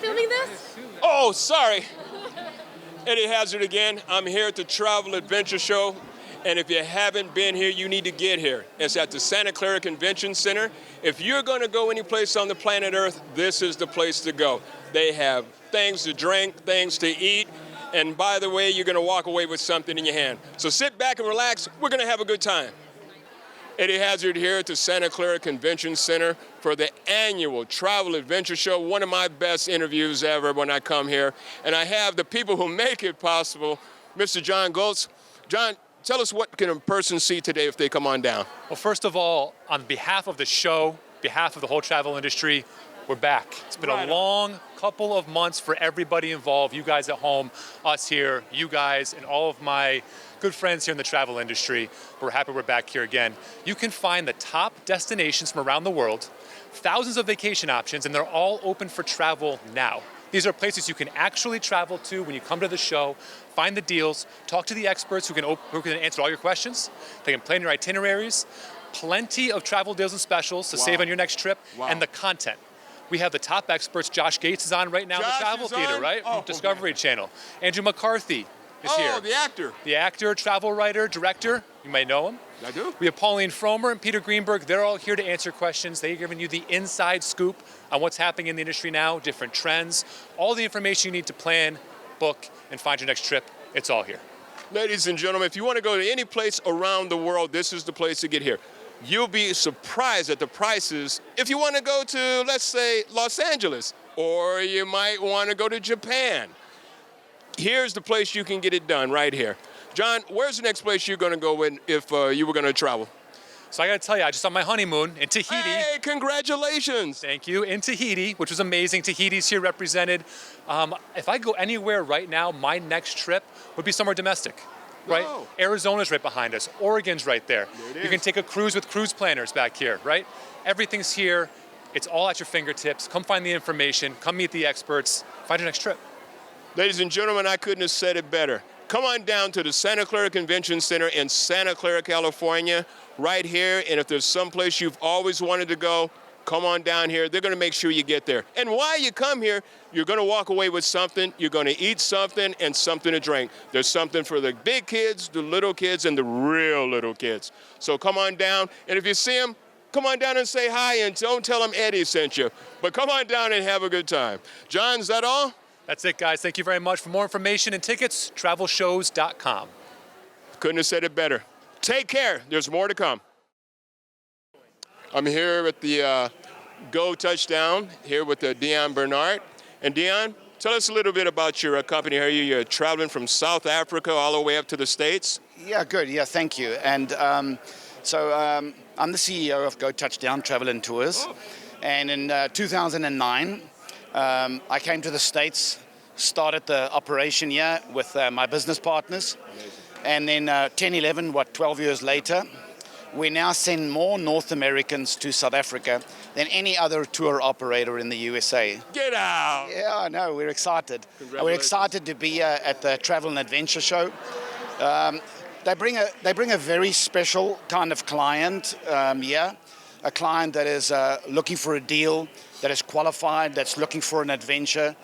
filming this? Oh, sorry. Eddie Hazzard again. I'm here at the Travel Adventure Show. And if you haven't been here, you need to get here. It's at the Santa Clara Convention Center. If you're going to go any place on the planet Earth, this is the place to go. They have things to drink, things to eat, and by the way, you're going to walk away with something in your hand. So sit back and relax. We're going to have a good time. Eddie Hazzard here at the Santa Clara Convention Center for the annual Travel Adventure Show, one of my best interviews ever when I come here. And I have the people who make it possible, Mr. John Goltz. John, tell us what can a person see today if they come on down? Well, first of all, on behalf of the show, behalf of the whole travel industry, we're back. It's been a long couple of months for everybody involved, you guys at home, us here, you guys, and all of my good friends here in the travel industry. We're happy we're back here again. You can find the top destinations from around the world, thousands of vacation options, and they're all open for travel now. These are places you can actually travel to when you come to the show, find the deals, talk to the experts who can answer all your questions. They can plan your itineraries, plenty of travel deals and specials to save on your next trip, and the content. We have the top experts. Josh Gates is on right now in the Travel Theater, right? Oh, Discovery Channel. Andrew McCarthy is here. Oh, the actor. The actor, travel writer, director. You might know him. I do. We have Pauline Frommer and Peter Greenberg. They're all here to answer questions. They're giving you the inside scoop on what's happening in the industry now, different trends, all the information you need to plan, book, and find your next trip. It's all here. Ladies and gentlemen, if you want to go to any place around the world, this is the place to get here. You'll be surprised at the prices if you want to go to, let's say, Los Angeles, or you might want to go to Japan. Here's the place you can get it done right here. John, where's the next place you're going to go if you were going to travel? So I got to tell you, I just on my honeymoon in Tahiti. Hey, congratulations. Thank you. In Tahiti, which was amazing. Tahiti's here represented. If I go anywhere right now, my next trip would be somewhere domestic. Right? Oh. Arizona's right behind us. Oregon's right there. You can take a cruise with cruise planners back here, right? Everything's here. It's all at your fingertips. Come find the information. Come meet the experts. Find your next trip. Ladies and gentlemen, I couldn't have said it better. Come on down to the Santa Clara Convention Center in Santa Clara, California, right here. And if there's someplace you've always wanted to go, come on down here. They're going to make sure you get there. And while you come here, you're going to walk away with something. You're going to eat something and something to drink. There's something for the big kids, the little kids, and the real little kids. So come on down. And if you see them, come on down and say hi, and don't tell them Eddie sent you. But come on down and have a good time. John, is that all? That's it, guys. Thank you very much. For more information and tickets, travelshows.com. Couldn't have said it better. Take care. There's more to come. I'm here at the Go Touchdown, here with Dion Bernard. And Dion, tell us a little bit about your company. You're traveling from South Africa all the way up to the States? Yeah, good. Yeah, thank you. And I'm the CEO of Go Touchdown Travel and Tours. Oh. And in 2009, I came to the States, started the operation here with my business partners. Amazing. And then 10, 11, 12 years later, we now send more North Americans to South Africa than any other tour operator in the USA. Get out! Yeah, I know. We're excited. We're excited to be at the Travel and Adventure Show. They bring a very special kind of client here, a client that is looking for a deal, that is qualified, that's looking for an adventure,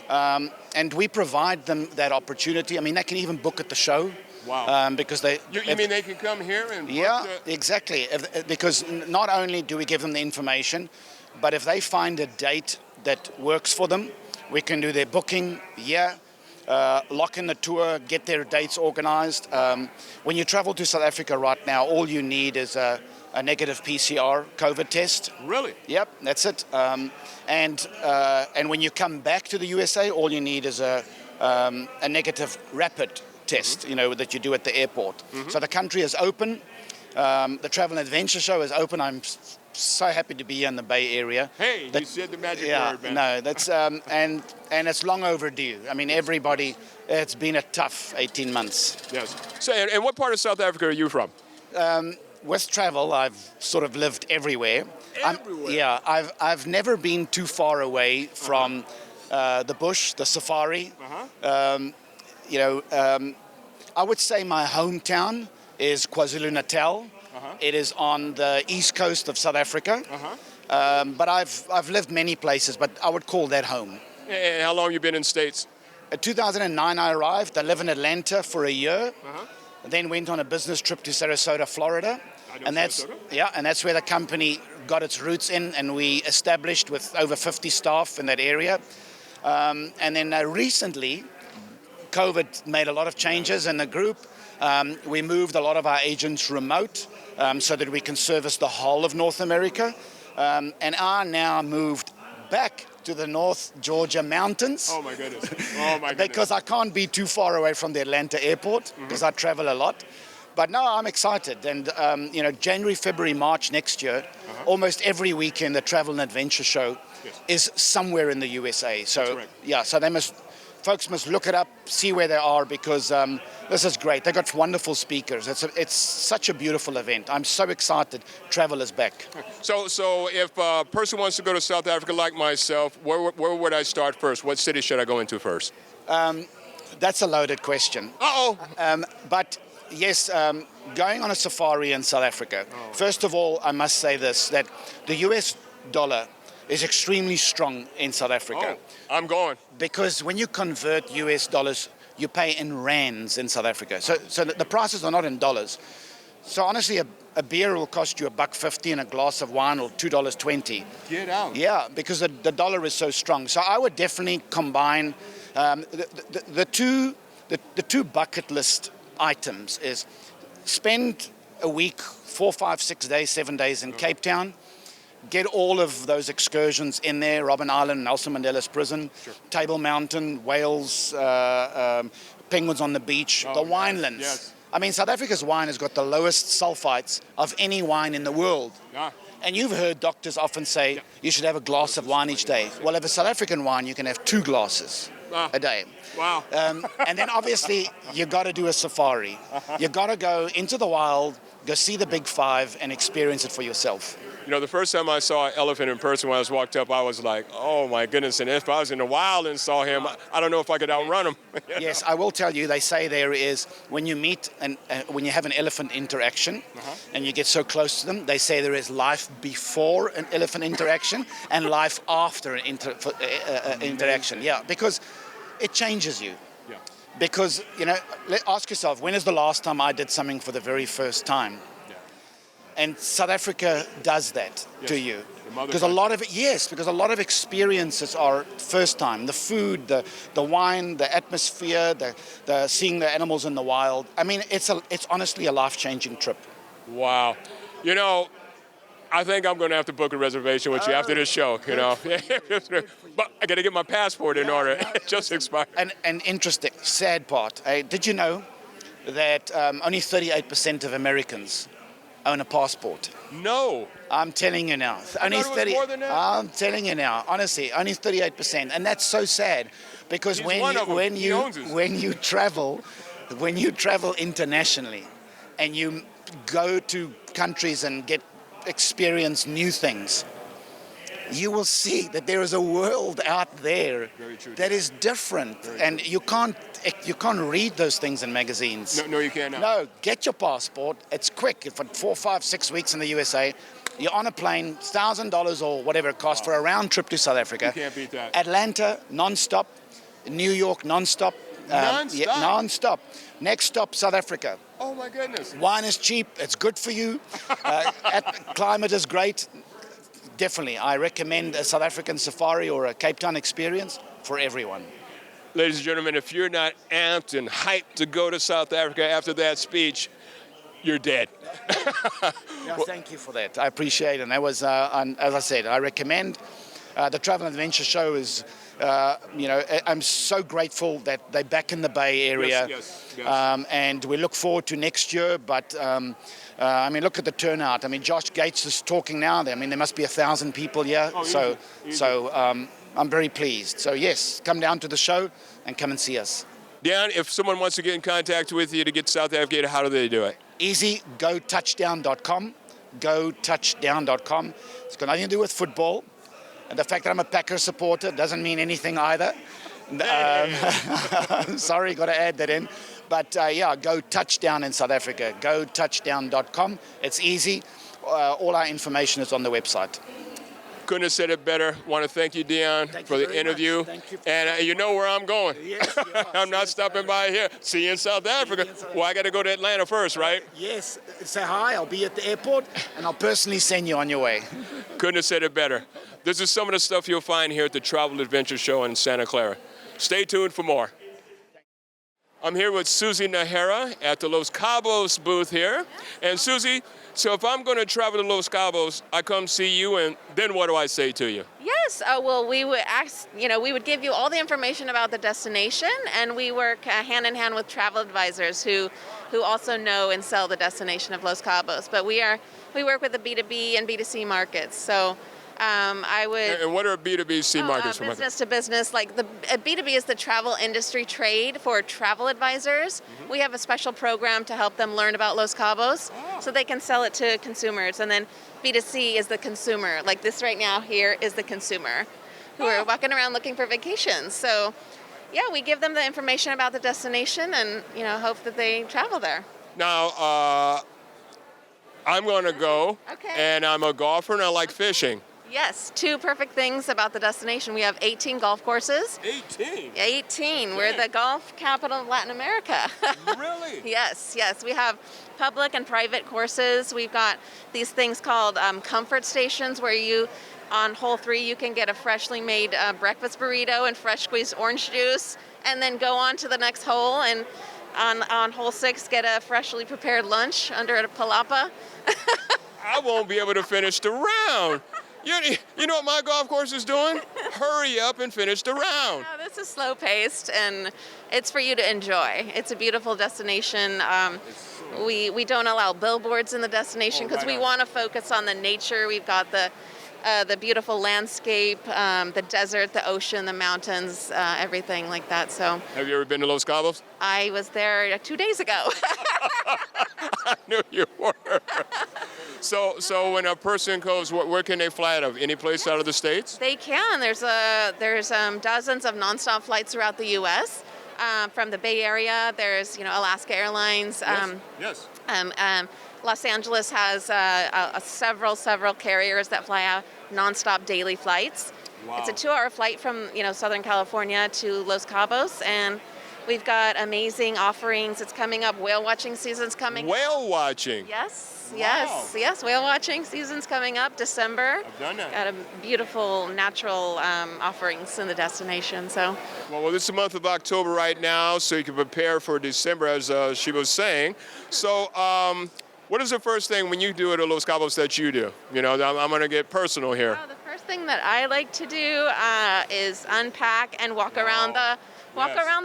and we provide them that opportunity. I mean, they can even book at the show. Wow. Because they. You mean they can come here and... Yeah, exactly. Because not only do we give them the information, but if they find a date that works for them, we can do their booking, lock in the tour, get their dates organized. When you travel to South Africa right now, all you need is a negative PCR COVID test. Really? Yep, that's it. And when you come back to the USA, all you need is a negative rapid test, that you do at the airport. So the country is open. The Travel and Adventure Show is open. I'm so happy to be here in the Bay Area. Hey, you said the magic word, man. No, that's and it's long overdue. I mean, everybody. It's been a tough 18 months. Yes. So, and what part of South Africa are you from? With travel, I've sort of lived everywhere. Everywhere? I've never been too far away from the bush, the safari. I would say my hometown is KwaZulu-Natal. It is on the east coast of South Africa. But I've lived many places, but I would call that home. And how long you been in States? In 2009, I arrived. I lived in Atlanta for a year. Then went on a business trip to Sarasota, Florida. And that's where the company got its roots in, and we established with over 50 staff in that area. And then recently, COVID made a lot of changes in the group. We moved a lot of our agents remote so that we can service the whole of North America. And are now moved back to the North Georgia mountains. Oh my goodness. Oh my goodness. Because I can't be too far away from the Atlanta airport because I travel a lot. But no, I'm excited. And, January, February, March next year, almost every weekend, the Travel and Adventure Show is somewhere in the USA. So, so folks must look it up, see where they are, because this is great. They've got wonderful speakers. It's such a beautiful event. I'm so excited. Travel is back. So if a person wants to go to South Africa like myself, where would I start first? What city should I go into first? That's a loaded question. But yes, going on a safari in South Africa. First of all, I must say this, that the US dollar is extremely strong in South Africa. Oh, I'm going. Because when you convert US dollars, you pay in rands in South Africa. So the prices are not in dollars. So honestly, a beer will cost you $1.50 and a glass of wine or $2.20. Get out. Yeah, because the dollar is so strong. So I would definitely combine the two bucket list items is spend a week, 4, 5, 6 days, 7 days in Cape Town. Get all of those excursions in there, Robben Island, Nelson Mandela's prison, Table Mountain, Wales, penguins on the beach, the winelands. Yes. I mean, South Africa's wine has got the lowest sulfites of any wine in the world. Yeah. And you've heard doctors often say you should have a glass of wine each day. Well, if it's South African wine, you can have 2 glasses a day. Wow. And then obviously you got to do a safari. You got to go into the wild, go see the big 5 and experience it for yourself. You know, the first time I saw an elephant in person when I was walked up, I was like, oh my goodness. And if I was in the wild and saw him, I don't know if I could outrun him. Yes, I will tell you, they say there is, when you meet and when you have an elephant interaction and you get so close to them, they say there is life before an elephant interaction and life after an interaction. Yeah, because it changes you. Yeah. Because, ask yourself, when is the last time I did something for the very first time? And South Africa does that to you. Because a lot of experiences are first time. The food, the wine, the atmosphere, the seeing the animals in the wild. I mean, it's honestly a life-changing trip. Wow. You know, I think I'm going to have to book a reservation with you after this show, But I got to get my passport in order. It just expired. And interesting, sad part. Did you know that only 38% of Americans own a passport? No. I'm telling you now. Only 30. More than that. I'm telling you now. Honestly, only 38%, and that's so sad because when you travel internationally, and you go to countries and experience new things, you will see that there is a world out there that is different, and you can't read those things in magazines. No, you can't. No, get your passport. It's quick. For 4, 5, 6 weeks in the USA, you're on a plane, $1,000 or whatever it costs for a round trip to South Africa. You can't beat that. Atlanta, non-stop. New York, non-stop. Non-stop? Non-stop. Next stop, South Africa. Oh my goodness. Wine is cheap. It's good for you. Climate is great. Definitely, I recommend a South African safari or a Cape Town experience for everyone. Ladies and gentlemen, if you're not amped and hyped to go to South Africa after that speech, you're dead. Thank you for that. I appreciate it. And that was, as I said, I recommend. The Travel and Adventure Show is, I'm so grateful that they're back in the Bay Area. Yes. And we look forward to next year. But, look at the turnout. I mean, Josh Gates is talking now. I mean, there must be 1,000 people here. Easy. I'm very pleased. So, yes, come down to the show and come and see us. Dan, if someone wants to get in contact with you to get South Africa, how do they do it? Easy, gotouchdown.com. Gotouchdown.com. It's got nothing to do with football. And the fact that I'm a Packers supporter doesn't mean anything either. Sorry, got to add that in. But go touchdown in South Africa. Gotouchdown.com. It's easy. All our information is on the website. Couldn't have said it better. Want to thank you, Dion, for the interview. Thank you. And you know where I'm going. Yes, I'm not stopping by here. See you in South Africa. Well, I got to go to Atlanta first, right? Yes, say hi. I'll be at the airport, and I'll personally send you on your way. Couldn't have said it better. This is some of the stuff you'll find here at the Travel Adventure Show in Santa Clara. Stay tuned for more. I'm here with Susie Nahara at the Los Cabos booth here. And Susie, so if I'm going to travel to Los Cabos, I come see you, and then what do I say to you? Yes, well, we would we would give you all the information about the destination, and we work hand in hand with travel advisors who also know and sell the destination of Los Cabos. But we work with the B2B and B2C markets. So I would. And what are B2B markets? Business to business. Like the B2B is the travel industry trade for travel advisors. Mm-hmm. We have a special program to help them learn about Los Cabos so they can sell it to consumers. And then B2C is the consumer. Like this right now here is the consumer who are walking around looking for vacations. So yeah, we give them the information about the destination and, hope that they travel there. Now, I'm going to go, Okay. and I'm a golfer, and I like fishing. Yes, two perfect things about the destination. We have 18 golf courses. 18? 18. We're the golf capital of Latin America. Really? Yes. We have public and private courses. We've got these things called comfort stations where on hole 3, you can get a freshly made breakfast burrito and fresh squeezed orange juice, and then go on to the next hole, and on hole 6, get a freshly prepared lunch under a palapa. I won't be able to finish the round. You know what my golf course is doing? Hurry up and finish the round. No, this is slow paced, and it's for you to enjoy. It's a beautiful destination. We don't allow billboards in the destination because we want to focus on the nature. We've got the beautiful landscape, the desert, the ocean, the mountains, everything like that. So. Have you ever been to Los Cabos? I was there 2 days ago. I knew you were. So when a person goes, where can they fly out of? Any place out of the States? They can. There's dozens of nonstop flights throughout the U.S. From the Bay Area. There's Alaska Airlines. Yes. Los Angeles has several carriers that fly out nonstop daily flights. Wow. It's a 2-hour flight from Southern California to Los Cabos, and we've got amazing offerings. It's coming up. Whale watching season's coming. Whale watching. Yes. Wow. Yes. Whale watching season's coming up December. I've done that. Got a beautiful natural offerings in the destination. So. Well, this is the month of October right now, so you can prepare for December, as she was saying. So, what is the first thing when you do it at Los Cabos that you do? I'm going to get personal here. The first thing that I like to do is unpack and walk around the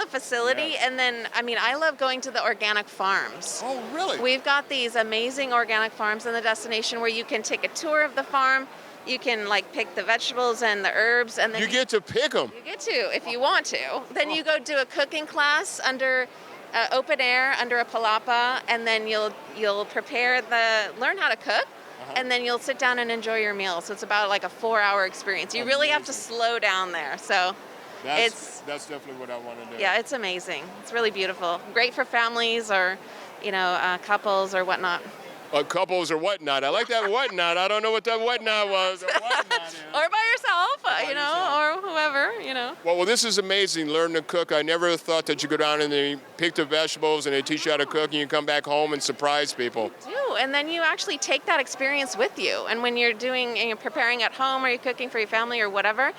facility. Yes. And then, I love going to the organic farms. Oh, really? We've got these amazing organic farms in the destination where you can take a tour of the farm. You can pick the vegetables and the herbs, and then you get to pick them. You get to if you want to. Then you go do a cooking class under open air under a palapa, and then you'll learn how to cook. And then you'll sit down and enjoy your meal. So it's about a 4-hour experience. You really have to slow down there. So that's definitely what I want to do. Yeah, it's amazing. It's really beautiful. Great for families or, couples or whatnot. Couples or whatnot. I like that whatnot. I don't know what that whatnot was. Or by yourself, or whoever, Well, this is amazing. Learn to cook. I never thought that you go down and they pick the vegetables and they teach you how to cook, and you come back home and surprise people. You do, and then you actually take that experience with you. And when you're preparing at home or you're cooking for your family or whatever,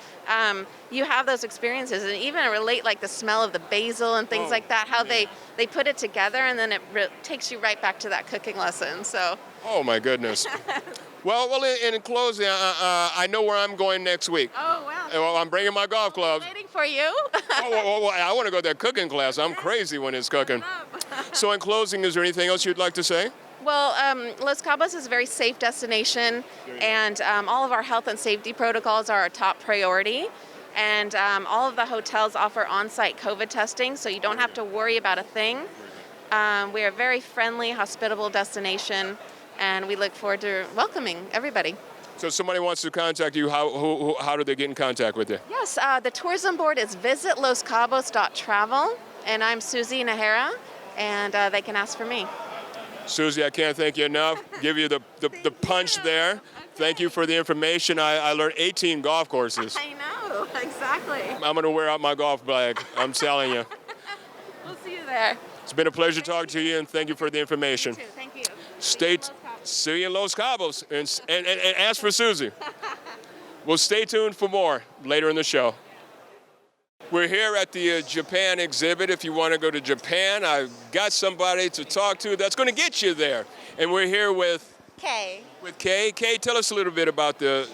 you have those experiences, and even relate the smell of the basil and things like that. How they put it together, and then it takes you right back to that cooking lesson. So. Oh my goodness. Well, in closing, I know where I'm going next week. Oh, wow. Well, I'm bringing my golf clubs. Waiting for you. I want to go to that cooking class. I'm crazy when it's cooking. So in closing, is there anything else you'd like to say? Well, Los Cabos is a very safe destination, and all of our health and safety protocols are our top priority. And all of the hotels offer on-site COVID testing, so you don't have to worry about a thing. We are a very friendly, hospitable destination, and we look forward to welcoming everybody. So if somebody wants to contact you, how do they get in contact with you? Yes, the tourism board is visitloscabos.travel, and I'm Susie Nahara, and they can ask for me. Susie, I can't thank you enough. Give you the punch there. Okay. Thank you for the information. I learned 18 golf courses. I know, exactly. I'm going to wear out my golf bag. I'm telling you. We'll see you there. It's been a pleasure talking to you, and thank you for the information. You too. Thank you. See you in Los Cabos, and ask for Susie. Well, stay tuned for more later in the show. We're here at the Japan exhibit. If you want to go to Japan, I've got somebody to talk to that's going to get you there. And we're here with Kay. With Kay. Kay, tell us a little bit about the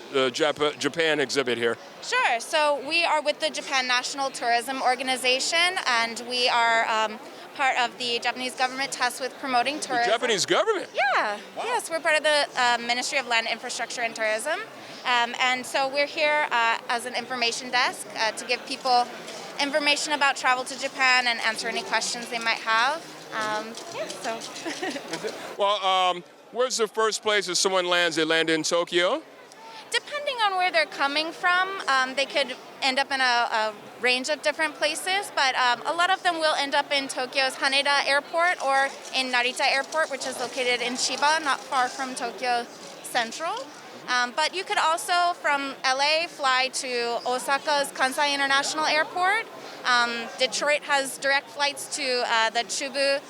Japan exhibit here. Sure. So we are with the Japan National Tourism Organization, and we are part of the Japanese government tasked with promoting tourism. The Japanese government? Yeah. Wow. Yes, we're part of the Ministry of Land, Infrastructure, and Tourism. And so we're here as an information desk to give people information about travel to Japan and answer any questions they might have. Well, where's the first place if someone lands? They land in Tokyo? Depending on where they're coming from, they could end up in a range of different places, but a lot of them will end up in Tokyo's Haneda Airport or in Narita Airport, which is located in Chiba, not far from Tokyo Central. But you could also, from LA, fly to Osaka's Kansai International Airport. Detroit has direct flights to the Chubu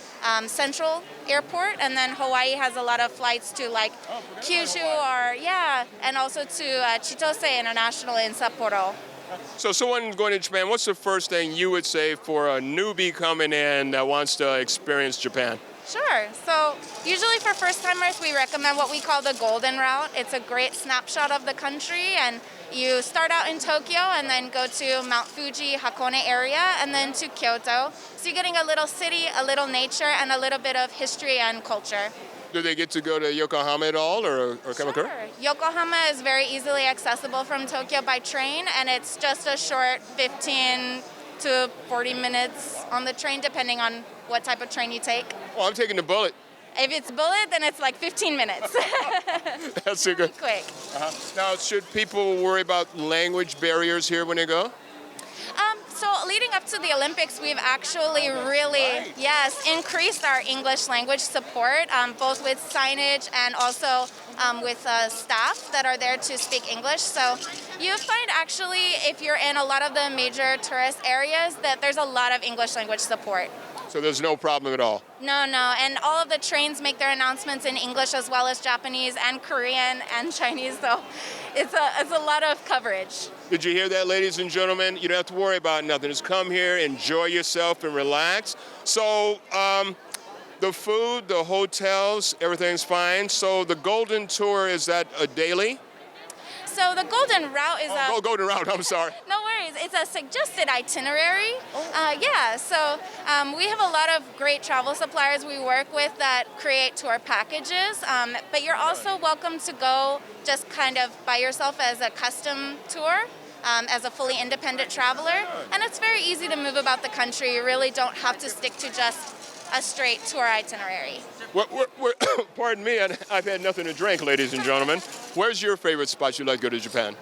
Central Airport, and then Hawaii has a lot of flights to like Kyushu and also to Chitose International in Sapporo. So someone going to Japan, what's the first thing you would say for a newbie coming in that wants to experience Japan? Sure. So usually for first-timers, we recommend what we call the Golden Route. It's a great snapshot of the country, and you start out in Tokyo and then go to Mount Fuji, Hakone area, and then to Kyoto. So you're getting a little city, a little nature, and a little bit of history and culture. Do they get to go to Yokohama at all, or Kamakura? Sure. Yokohama is very easily accessible from Tokyo by train, and it's just a short 15 to 40 minutes on the train, depending on what type of train you take. Well, I'm taking the bullet. If it's bullet, then it's like 15 minutes. That's a good. Quick. Now, should people worry about language barriers here when they go? So leading up to the Olympics, we've actually really, increased our English language support, both with signage and also with staff that are there to speak English. So you find actually, if you're in a lot of the major tourist areas, that there's a lot of English language support. So there's no problem at all? No, and all of the trains make their announcements in English as well as Japanese and Korean and Chinese, so it's a lot of coverage. Did you hear that, ladies and gentlemen? You don't have to worry about nothing. Just come here, enjoy yourself, and relax. So the food, the hotels, everything's fine. So the Golden Tour, is that a daily? So the Golden Route is Golden Route, I'm sorry. No worries. It's a suggested itinerary. So we have a lot of great travel suppliers we work with that create tour packages, but you're also welcome to go just kind of by yourself as a custom tour, as a fully independent traveler. And it's very easy to move about the country. You really don't have to stick to just a straight tour itinerary. Pardon me, I've had nothing to drink, ladies and gentlemen. Where's your favorite spot you'd like to go to Japan?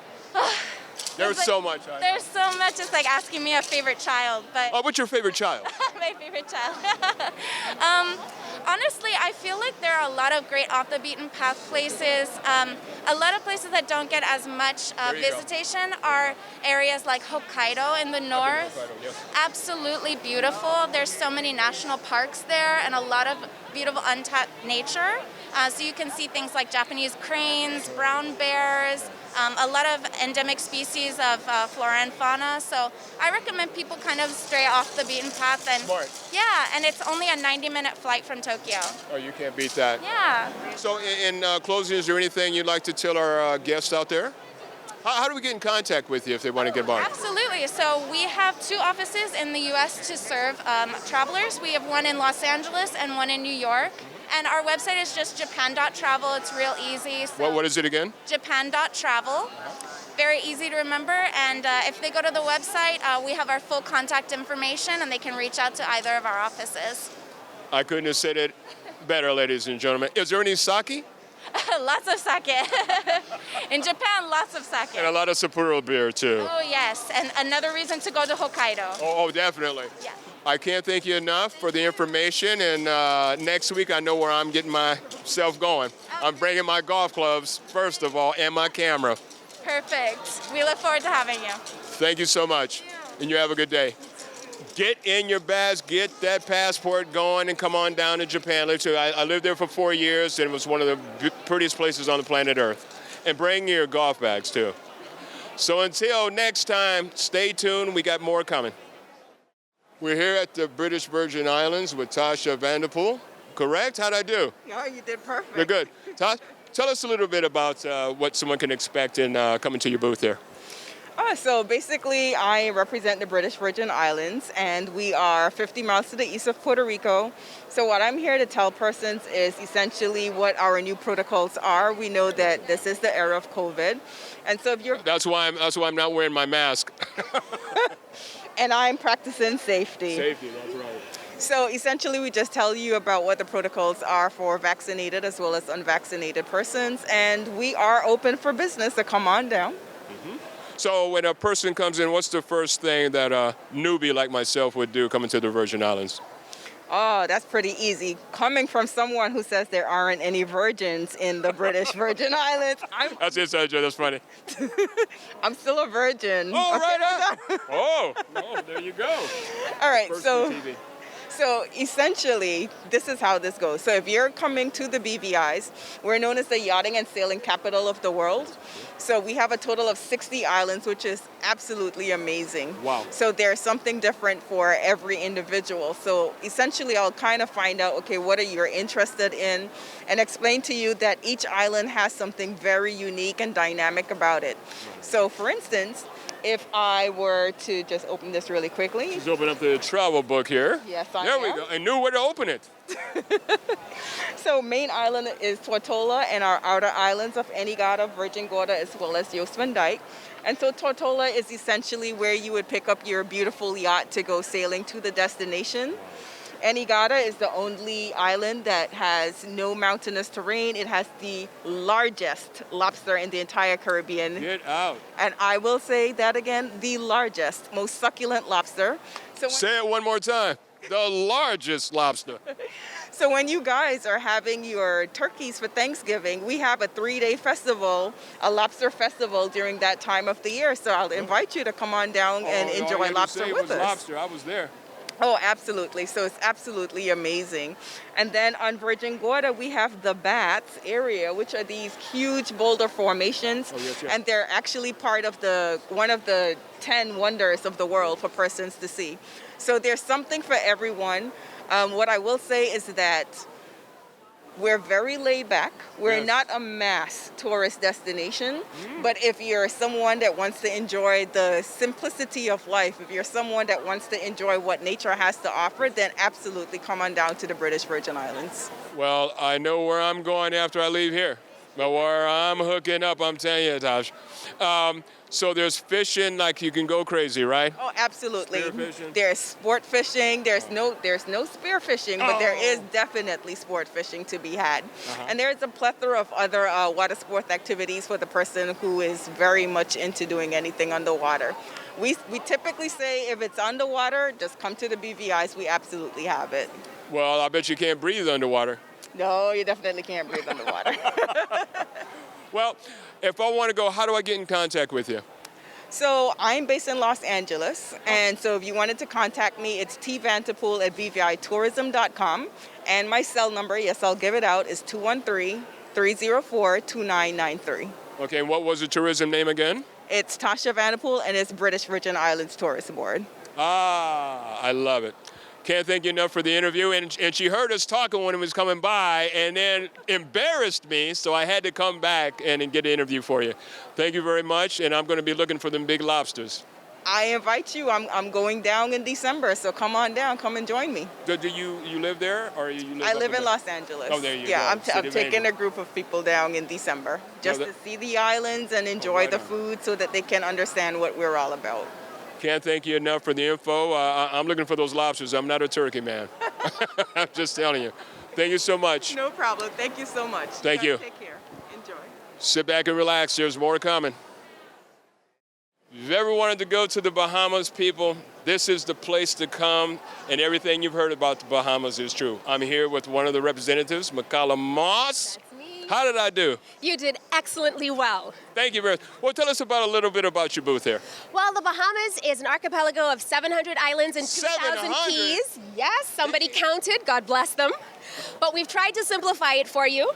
There's so much. There's so much. It's like asking me a favorite child. But what's your favorite child? My favorite child. Honestly, I feel like there are a lot of great off the beaten path places. A lot of places that don't get as much visitation are areas like Hokkaido in the north. Yes. Absolutely beautiful. There's so many national parks there and a lot of beautiful untapped nature. So you can see things like Japanese cranes, brown bears, a lot of endemic species of flora and fauna. So I recommend people kind of stray off the beaten path. And Smart. Yeah, and it's only a 90-minute flight from Tokyo. Oh, you can't beat that. Yeah. So in closing, is there anything you'd like to tell our guests out there? How do we get in contact with you if they want to get by? Absolutely. So we have 2 offices in the U.S. to serve travelers. We have one in Los Angeles and one in New York. And our website is just japan.travel. It's real easy. So What is it again? Japan.travel. Very easy to remember. And if they go to the website, we have our full contact information, and they can reach out to either of our offices. I couldn't have said it better, ladies and gentlemen. Is there any sake? Lots of sake. In Japan, lots of sake. And a lot of Sapporo beer, too. Oh, yes. And another reason to go to Hokkaido. Oh, definitely. Yeah. I can't thank you enough for the information, and next week I know where I'm getting myself going. I'm bringing my golf clubs, first of all, and my camera. Perfect. We look forward to having you. Thank you so much, and you have a good day. Get in your bags, get that passport going, and come on down to Japan. I lived there for 4 years, and it was one of the prettiest places on the planet Earth. And bring your golf bags, too. So until next time, stay tuned. We got more coming. We're here at the British Virgin Islands with Tasha Vanderpool. Correct? How'd I do? Oh, you did perfect. You're good. Tosh, tell us a little bit about what someone can expect in coming to your booth here. So basically, I represent the British Virgin Islands, and we are 50 miles to the east of Puerto Rico. So what I'm here to tell persons is essentially what our new protocols are. We know that this is the era of COVID, and so if you're... That's why I'm not wearing my mask. And I'm practicing safety. Safety, that's right. So essentially, we just tell you about what the protocols are for vaccinated as well as unvaccinated persons, and we are open for business, so come on down. Mm-hmm. So when a person comes in, what's the first thing that a newbie like myself would do coming to the Virgin Islands? Oh, that's pretty easy. Coming from someone who says there aren't any virgins in the British Virgin Islands, That's inside joke, that's funny. I'm still a virgin. Oh, Okay, right up. Oh, there you go. All right, Personal TV. so essentially, this is how this goes. So if you're coming to the BVIs, we're known as the yachting and sailing capital of the world. So we have a total of 60 islands, which is absolutely amazing. Wow. So there's something different for every individual. So essentially, I'll kind of find out, okay, what are you interested in, and explain to you that each island has something very unique and dynamic about it. So for instance, if I were to just open this really quickly. Just open up the travel book here. Yes, I There we am. go. I knew where to open it. So main island is Tortola, and our outer islands of Anegada, Virgin Gorda, as well as Jost van Dyke. And so Tortola is essentially where you would pick up your beautiful yacht to go sailing to the destination. Anegada is the only island that has no mountainous terrain. It has the largest lobster in the entire Caribbean. Get out. And I will say that again, the largest, most succulent lobster. So Say it one more time. The largest lobster. So when you guys are having your turkeys for Thanksgiving, we have a 3-day festival, a lobster festival during that time of the year. So I'll invite you to come on down and enjoy lobster with us. Lobster. I was there. Oh, absolutely. So it's absolutely amazing. And then on Virgin Gorda, we have the Bats area, which are these huge boulder formations. Oh, yes, yes. And they're actually part of one of the 10 wonders of the world for persons to see. So there's something for everyone. What I will say is that we're very laid back. We're Yes. not a mass tourist destination, but if you're someone that wants to enjoy the simplicity of life, if you're someone that wants to enjoy what nature has to offer, then absolutely come on down to the British Virgin Islands. Well, I know where I'm going after I leave here. But where I'm hooking up, I'm telling you, Tosh. So there's fishing, like you can go crazy, right? Oh, absolutely. Spear fishing? There's sport fishing. There's no spear fishing, but there is definitely sport fishing to be had. And there's a plethora of other water sport activities for the person who is very much into doing anything underwater. We typically say if it's underwater, just come to the BVIs. We absolutely have it. Well, I bet you can't breathe underwater. No, you definitely can't breathe underwater. Well, if I want to go, how do I get in contact with you? So I'm based in Los Angeles, and so if you wanted to contact me, it's tvanterpool@bvitourism.com, and my cell number, yes, I'll give it out, is 213-304-2993. Okay, and what was the tourism name again? It's Tasha Vanderpool, and it's British Virgin Islands Tourist Board. Ah, I love it. Can't thank you enough for the interview. And she heard us talking when it was coming by and then embarrassed me, so I had to come back and get an interview for you. Thank you very much, and I'm going to be looking for them big lobsters. I invite you. I'm going down in December, so come on down. Come and join me. Do you live there, or you live I up live in there? Los Angeles. Oh, there you yeah, go. I'm City of taking Angels. a group of people down in December just No, to see the islands and enjoy right the on. food so that they can understand what we're all about. Can't thank you enough for the info. I'm looking for those lobsters. I'm not a turkey man. I'm just telling you. Thank you so much. No problem. Thank you so much. Thank guys you. Take care. Enjoy. Sit back and relax. There's more coming. If you've ever wanted to go to the Bahamas, people, This is the place to come, and everything you've heard about the Bahamas is true. I'm here with one of the representatives, Makala Moss. That's me. How did I do? You did excellently well. Thank you very much. Well, tell us about a little bit about your booth here. Well, the Bahamas is an archipelago of 700 islands and 2,000 700? keys. Yes, somebody counted, God bless them. But we've tried to simplify it for you.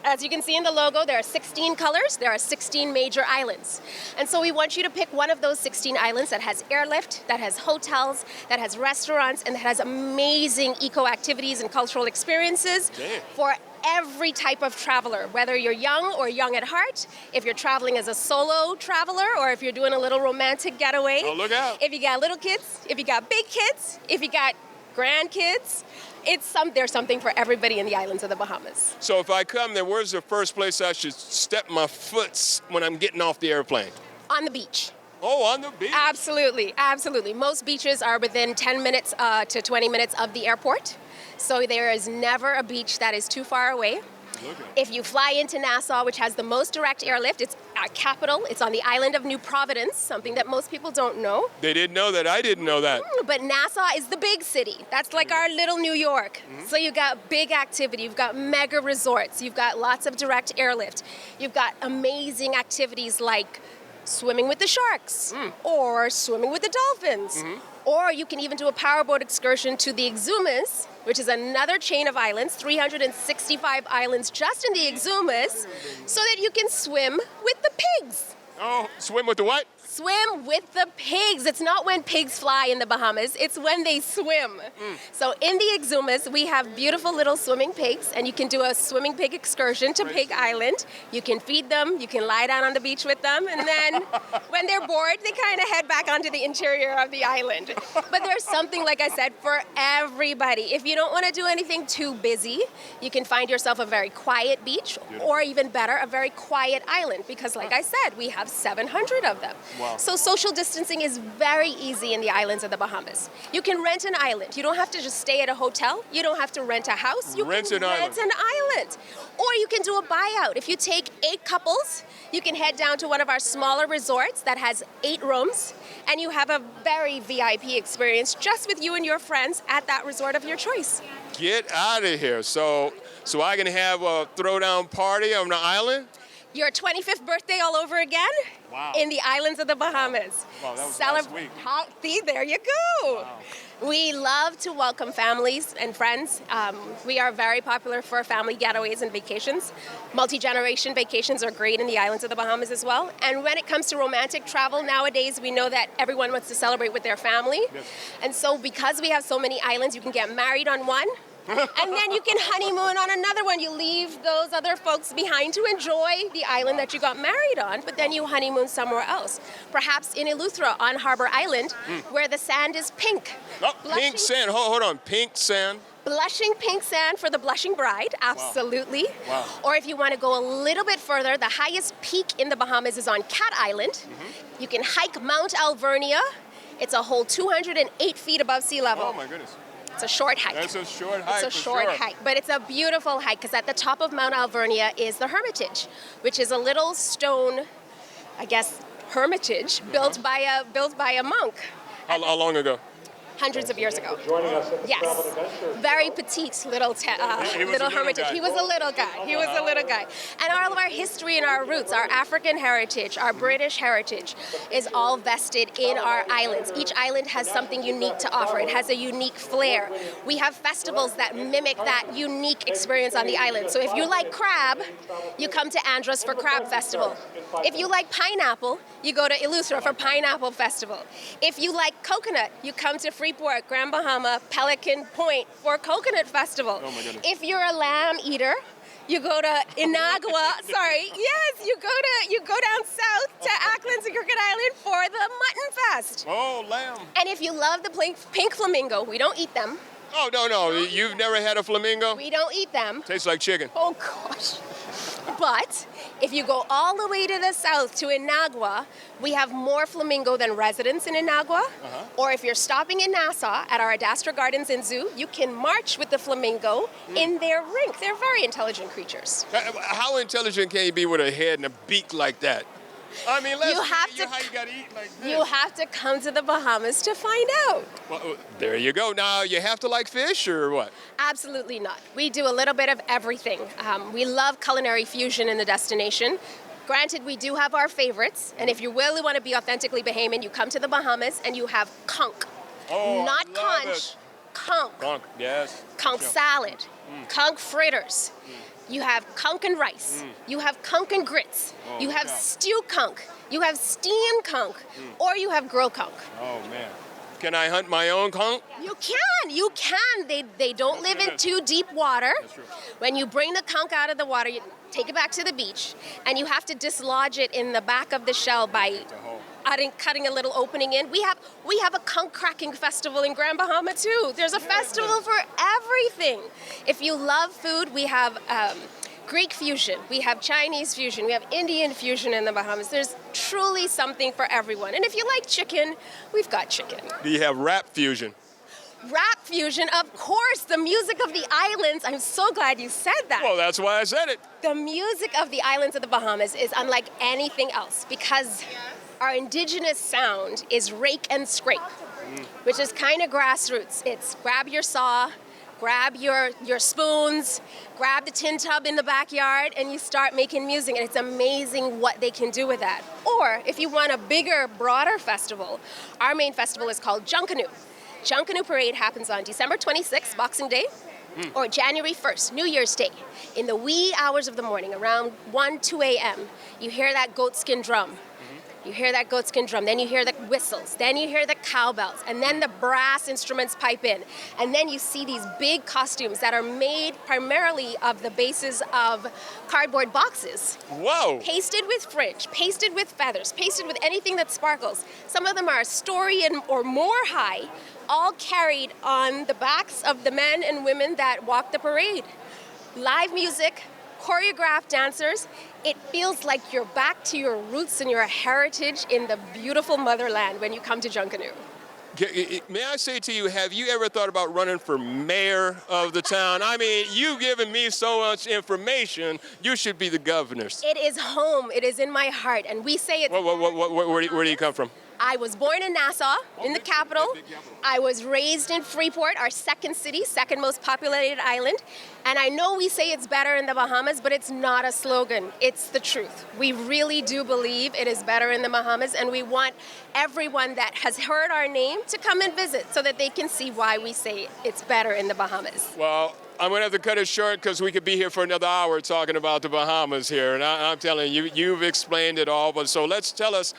As you can see in the logo, there are 16 colors, there are 16 major islands. And so we want you to pick one of those 16 islands that has airlift, that has hotels, that has restaurants, and that has amazing eco-activities and cultural experiences for every type of traveler, whether you're young or young at heart, if you're traveling as a solo traveler, or if you're doing a little romantic getaway. Oh, look out. If you got little kids, if you got big kids, if you got grandkids, there's something for everybody in the islands of the Bahamas. So if I come there, where's the first place I should step my foot when I'm getting off the airplane? On the beach. Oh, on the beach. Absolutely, absolutely. Most beaches are within 10 minutes to 20 minutes of the airport. So there is never a beach that is too far away. If you fly into Nassau, which has the most direct airlift, it's our capital. It's on the island of New Providence, something that most people don't know. They didn't know that. I didn't know that. But Nassau is the big city. That's like our little New York. So you've got big activity. You've got mega resorts. You've got lots of direct airlift. You've got amazing activities like swimming with the sharks or swimming with the dolphins. Or you can even do a powerboat excursion to the Exumas, which is another chain of islands, 365 islands just in the Exumas, so that you can swim with the pigs. Oh, swim with the what? Swim with the pigs. It's not when pigs fly in the Bahamas, it's when they swim. So in the Exumas, we have beautiful little swimming pigs, and you can do a swimming pig excursion to Pig Island. You can feed them, you can lie down on the beach with them, and then when they're bored, they kind of head back onto the interior of the island. But there's something, like I said, for everybody. If you don't want to do anything too busy, you can find yourself a very quiet beach, or even better, a very quiet island, because like I said, we have 700 of them. Wow. So social distancing is very easy in the islands of the Bahamas. You can rent an island. You don't have to just stay at a hotel. You don't have to rent a house. You Rent can an rent an island. Or you can do a buyout. If you take 8 couples, you can head down to one of our smaller resorts that has 8 rooms, and you have a very VIP experience just with you and your friends at that resort of your choice. Get out of here. So I can have a throwdown party on the island? Your 25th birthday all over again in the islands of the Bahamas. Wow, that was last week. See, there you go. Wow. We love to welcome families and friends. We are very popular for family getaways and vacations. Multi-generation vacations are great in the islands of the Bahamas as well. And when it comes to romantic travel nowadays, we know that everyone wants to celebrate with their family. Yes. And so because we have so many islands, you can get married on one, and then you can honeymoon on another one. You leave those other folks behind to enjoy the island that you got married on, but then you honeymoon somewhere else. Perhaps in Eleuthera on Harbor Island, where the sand is pink. Oh, pink sand. Hold on. Pink sand. Blushing pink sand for the blushing bride, absolutely. Wow. Or if you want to go a little bit further, the highest peak in the Bahamas is on Cat Island. You can hike Mount Alvernia. It's a whole 208 feet above sea level. Oh, my goodness. It's a short hike. That's a short hike. It's a short hike, but it's a beautiful hike because at the top of Mount Alvernia is the Hermitage, which is a little stone, I guess, hermitage built by a monk. How long ago? Hundreds of years ago. Yes. Very petite little hermitage. He was a little guy. He was a little guy. And all of our history and our roots, our African heritage, our British heritage is all vested in our islands. Each island has something unique to offer. It has a unique flair. We have festivals that mimic that unique experience on the island. So if you like crab, you come to Andros for Crab Festival. If you like pineapple, you go to Eleuthera for Pineapple Festival. If you like coconut, you come to Freeport, Grand Bahama, Pelican Point for Coconut Festival. Oh my goodness. If you're a lamb eater, you go to Inagua. You go down south to Acklands and Crooked Island for the Mutton Fest. Oh, lamb. And if you love the pink flamingo, we don't eat them. Oh, no. You've never had a flamingo? We don't eat them. Tastes like chicken. Oh, gosh. But if you go all the way to the south to Inagua, we have more flamingo than residents in Inagua. Or if you're stopping in Nassau at our Adastra Gardens and Zoo, you can march with the flamingo in their rink. They're very intelligent creatures. How intelligent can you be with a head and a beak like that? I mean, let's You have see to- how you got to eat like this. You have to come to the Bahamas to find out. Well, there you go. Now, you have to like fish or what? Absolutely not. We do a little bit of everything. We love culinary fusion in the destination. Granted, we do have our favorites, and if you really want to be authentically Bahamian, you come to the Bahamas and you have conch. Oh, Not I love conch, it. conch. Conch, yes. Conch salad, conch fritters. You have conch and rice. You have conch and grits. Oh, you have yeah. stew conch. You have steamed conch, or you have grilled conch. Oh, man. Can I hunt my own conch? You can. They don't live in too deep water. That's true. When you bring the conch out of the water, you take it back to the beach, and you have to dislodge it in the back of the shell by cutting a little opening in. We have a conch cracking festival in Grand Bahama too. There's a festival for everything. If you love food, we have Greek fusion, we have Chinese fusion, we have Indian fusion in the Bahamas. There's truly something for everyone. And if you like chicken, we've got chicken. Do you have rap fusion? Rap fusion, of course, the music of the islands. I'm so glad you said that. Well, that's why I said it. The music of the islands of the Bahamas is unlike anything else because our indigenous sound is rake and scrape, which is kind of grassroots. It's grab your saw, grab your spoons, grab the tin tub in the backyard, and you start making music, and it's amazing what they can do with that. Or if you want a bigger, broader festival, our main festival is called Junkanoo. Junkanoo Parade happens on December 26th, Boxing Day, or January 1st, New Year's Day. In the wee hours of the morning, around 1, 2 a.m., you hear that goatskin drum. You hear that goatskin drum, then you hear the whistles, then you hear the cowbells, and then the brass instruments pipe in. And then you see these big costumes that are made primarily of the bases of cardboard boxes. Whoa! Pasted with fringe, pasted with feathers, pasted with anything that sparkles. Some of them are a story or more high, all carried on the backs of the men and women that walk the parade. Live music, choreographed dancers. It feels like you're back to your roots and your heritage in the beautiful motherland when you come to Junkanoo. May I say to you, have you ever thought about running for mayor of the town? I mean, you've given me so much information. You should be the governor. It is home. It is in my heart. And we say it's... Where do you come from? I was born in Nassau, in the capital. I was raised in Freeport, our second city, second most populated island. And I know we say it's better in the Bahamas, but it's not a slogan. It's the truth. We really do believe it is better in the Bahamas, and we want everyone that has heard our name to come and visit so that they can see why we say it's better in the Bahamas. Well, I'm going to have to cut it short because we could be here for another hour talking about the Bahamas here. And I'm telling you, you've explained it all. But so tell us,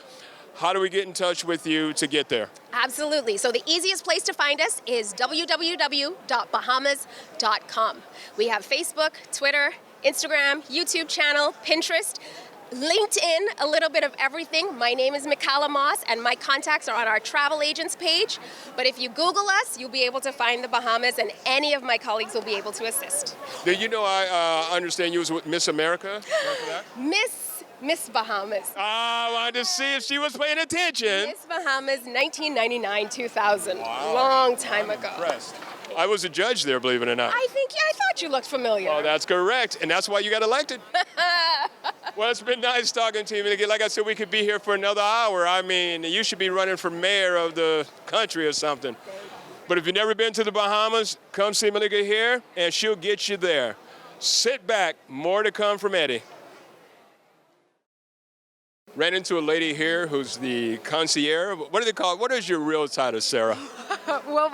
how do we get in touch with you to get there? Absolutely. So the easiest place to find us is www.bahamas.com. We have Facebook, Twitter, Instagram, YouTube channel, Pinterest, LinkedIn, a little bit of everything. My name is Mikala Moss, and my contacts are on our travel agents page. But if you Google us, you'll be able to find the Bahamas, and any of my colleagues will be able to assist. Do you know I understand you was with Miss America? Miss Bahamas. I wanted to see if she was paying attention. Miss Bahamas, 1999-2000. Wow. Long time ago. Impressed. I was a judge there, believe it or not. I thought you looked familiar. Oh, that's correct. And that's why you got elected. Well, it's been nice talking to you. Like I said, we could be here for another hour. I mean, you should be running for mayor of the country or something. But if you've never been to the Bahamas, come see Malika here, and she'll get you there. Sit back. More to come from Eddie. Ran into a lady here who's the concierge. What do they call it? What is your real title, Sarah? Well,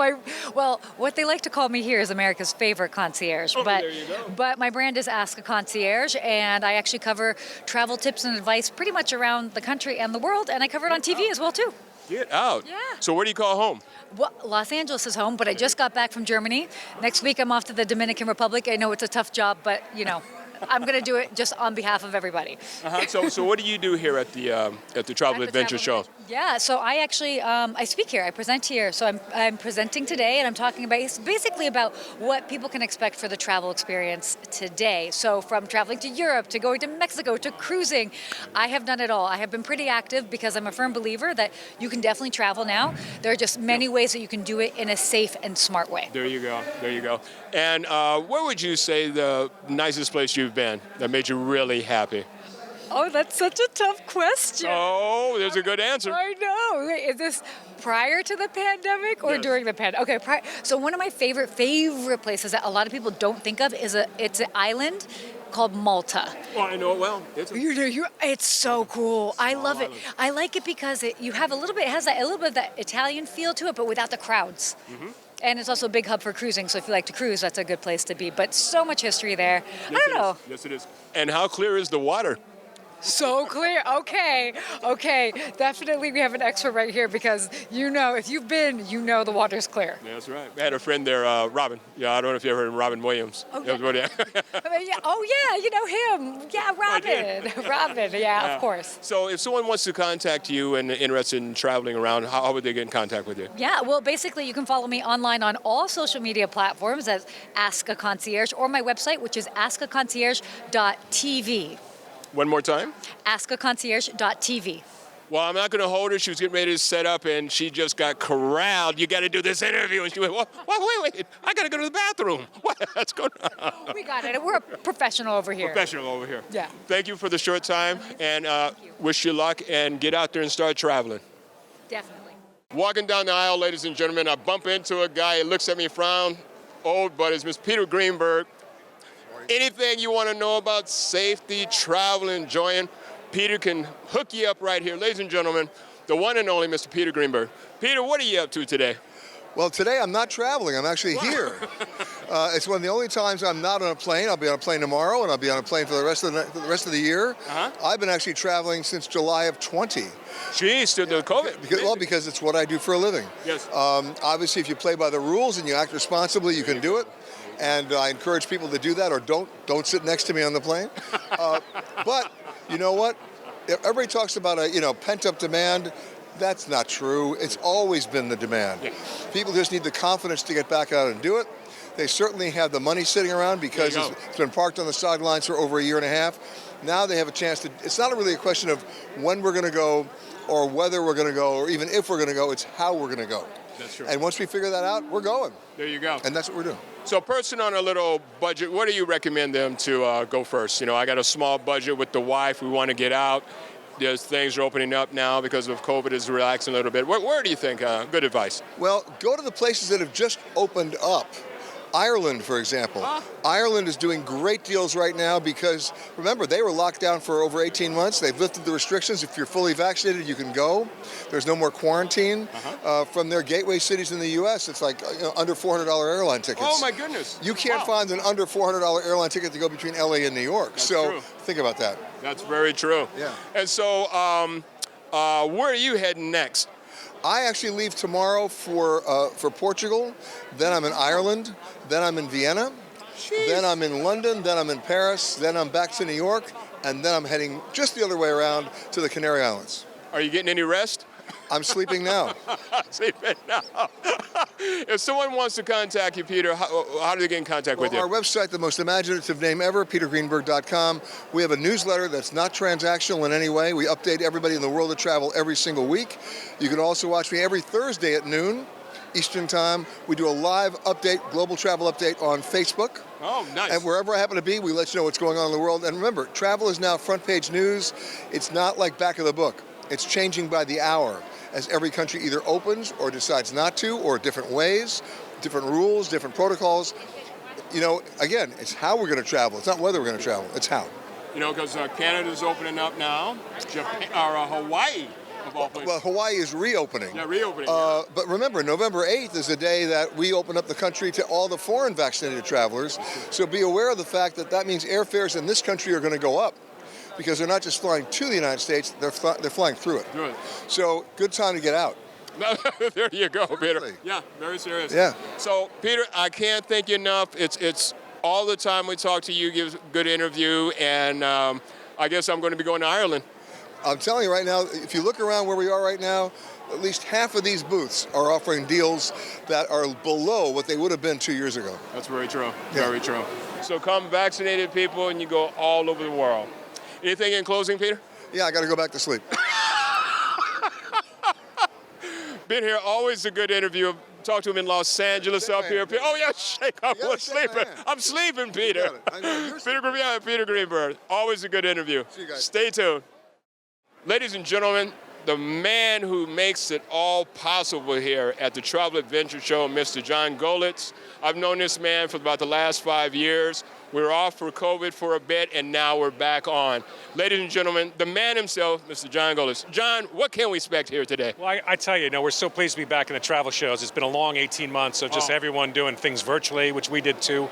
what they like to call me here is America's favorite concierge. There you go. But my brand is Ask a Concierge, and I actually cover travel tips and advice pretty much around the country and the world, and I cover it on TV as well, too. Get out. Yeah. So where do you call home? Well, Los Angeles is home, but I just got back from Germany. Next week, I'm off to the Dominican Republic. I know it's a tough job, but, I'm going to do it just on behalf of everybody. So what do you do here at the Travel Adventure Show? Yeah, so I actually I speak here. I present here. So I'm presenting today, and I'm talking about basically about what people can expect for the travel experience today. So from traveling to Europe to going to Mexico to cruising, I have done it all. I have been pretty active because I'm a firm believer that you can definitely travel now. There are just many ways that you can do it in a safe and smart way. There you go. And where would you say the nicest place you've been that made you really happy? Oh, that's such a tough question. Oh, there's a good answer. I know. Wait, is this prior to the pandemic or Yes. during the pandemic? Okay, so one of my favorite places that a lot of people don't think of is it's an island called Malta. Oh, I know it well. It's so cool. I love it. island. I like it because it has a little bit of that Italian feel to it, but without the crowds. Mm-hmm. And it's also a big hub for cruising, so if you like to cruise, that's a good place to be. But so much history there. I don't know. Yes, it is. And how clear is the water? So clear. Okay. Definitely we have an expert right here because if you've been, the water's clear. That's right. I had a friend there, Robin. Yeah, I don't know if you ever heard of Robin Williams. Okay. That was what- You know him. Yeah, Robin. Robin, yeah, of course. So if someone wants to contact you and interested in traveling around, how would they get in contact with you? Yeah, well, basically, you can follow me online on all social media platforms as Ask a Concierge or my website, which is askaconcierge.tv. One more time? askaconcierge.tv. Well, I'm not going to hold her. She was getting ready to set up, and she just got corralled. You got to do this interview. And she went, wait. I got to go to the bathroom. What's going on? We got it. We're a professional over here. Professional over here. Yeah. Thank you for the short time, and wish you luck, and get out there and start traveling. Definitely. Walking down the aisle, ladies and gentlemen, I bump into a guy. He looks at me, frown. Old buddies, Mr. Peter Greenberg. Anything you want to know about safety, travel, enjoying, Peter can hook you up right here. Ladies and gentlemen, the one and only Mr. Peter Greenberg. Peter, what are you up to today? Well, today I'm not traveling. I'm actually here. It's one of the only times I'm not on a plane. I'll be on a plane tomorrow, and I'll be on a plane for the rest of the year. Uh-huh. I've been actually traveling since July of 20. Geez, still doing COVID. Because it's what I do for a living. Yes. Obviously, if you play by the rules and you act responsibly, you can do it. And I encourage people to do that, or don't sit next to me on the plane. But you know what? Everybody talks about pent-up demand. That's not true. It's always been the demand. Yeah. People just need the confidence to get back out and do it. They certainly have the money sitting around because it's been parked on the sidelines for over a year and a half. Now they have a chance to. It's not really a question of when we're going to go, or whether we're going to go, or even if we're going to go. It's how we're going to go. That's true. And once we figure that out, we're going. There you go. And that's what we're doing. So a person on a little budget, what do you recommend them to go first? I got a small budget with the wife. We want to get out. There's things are opening up now because of COVID is relaxing a little bit. Where do you think? Good advice. Well, go to the places that have just opened up. Ireland, for example. Ireland is doing great deals right now because, remember, they were locked down for over 18 months. They've lifted the restrictions. If you're fully vaccinated, you can go. There's no more quarantine. From their gateway cities in the U.S., it's like under $400 airline tickets. Oh, my goodness. You can't find an under $400 airline ticket to go between L.A. and New York. That's so true. Think about that. That's very true. Yeah. And so where are you heading next? I actually leave tomorrow for Portugal. Then I'm in Ireland. Then I'm in Vienna. Jeez. Then I'm in London. Then I'm in Paris. Then I'm back to New York. And then I'm heading just the other way around to the Canary Islands. Are you getting any rest? I'm sleeping now. Sleeping now. If someone wants to contact you, Peter, how do they get in contact with you? Our website, the most imaginative name ever, petergreenberg.com. We have a newsletter that's not transactional in any way. We update everybody in the world of travel every single week. You can also watch me every Thursday at noon Eastern Time. We do a live update, global travel update on Facebook. Oh, nice. And wherever I happen to be, we let you know what's going on in the world. And remember, travel is now front page news. It's not like back of the book. It's changing by the hour as every country either opens or decides not to, or different ways, different rules, different protocols. Again, it's how we're going to travel. It's not whether we're going to travel. It's how. Because Canada's opening up now. Hawaii, of all places. Well, Hawaii is reopening. Yeah, reopening. But remember, November 8th is the day that we open up the country to all the foreign vaccinated travelers. So be aware of the fact that means airfares in this country are going to go up, because they're not just flying to the United States, they're flying through it. Good. So good time to get out. There you go, Peter. Seriously. Yeah, very serious. Yeah. So, Peter, I can't thank you enough. It's all the time we talk to you, give a good interview, and I guess I'm going to be going to Ireland. I'm telling you right now, if you look around where we are right now, at least half of these booths are offering deals that are below what they would have been 2 years ago. That's very true. Yeah. Very true. So come vaccinated people, and you go all over the world. Anything in closing, Peter? Yeah, I got to go back to sleep. Been here, always a good interview. talk to him in Los Angeles up here. Oh, yeah, shake. I was sleeping. I'm sleeping, Peter. Peter Greenberg. Always a good interview. See you guys. Stay tuned. Ladies and gentlemen, the man who makes it all possible here at the Travel Adventure Show, Mr. John Golitz. I've known this man for about the last 5 years. We were off for COVID for a bit, and now we're back on. Ladies and gentlemen, the man himself, Mr. John Golitz. John, what can we expect here today? Well, I tell you, we're so pleased to be back in the travel shows. It's been a long 18 months of just everyone doing things virtually, which we did too.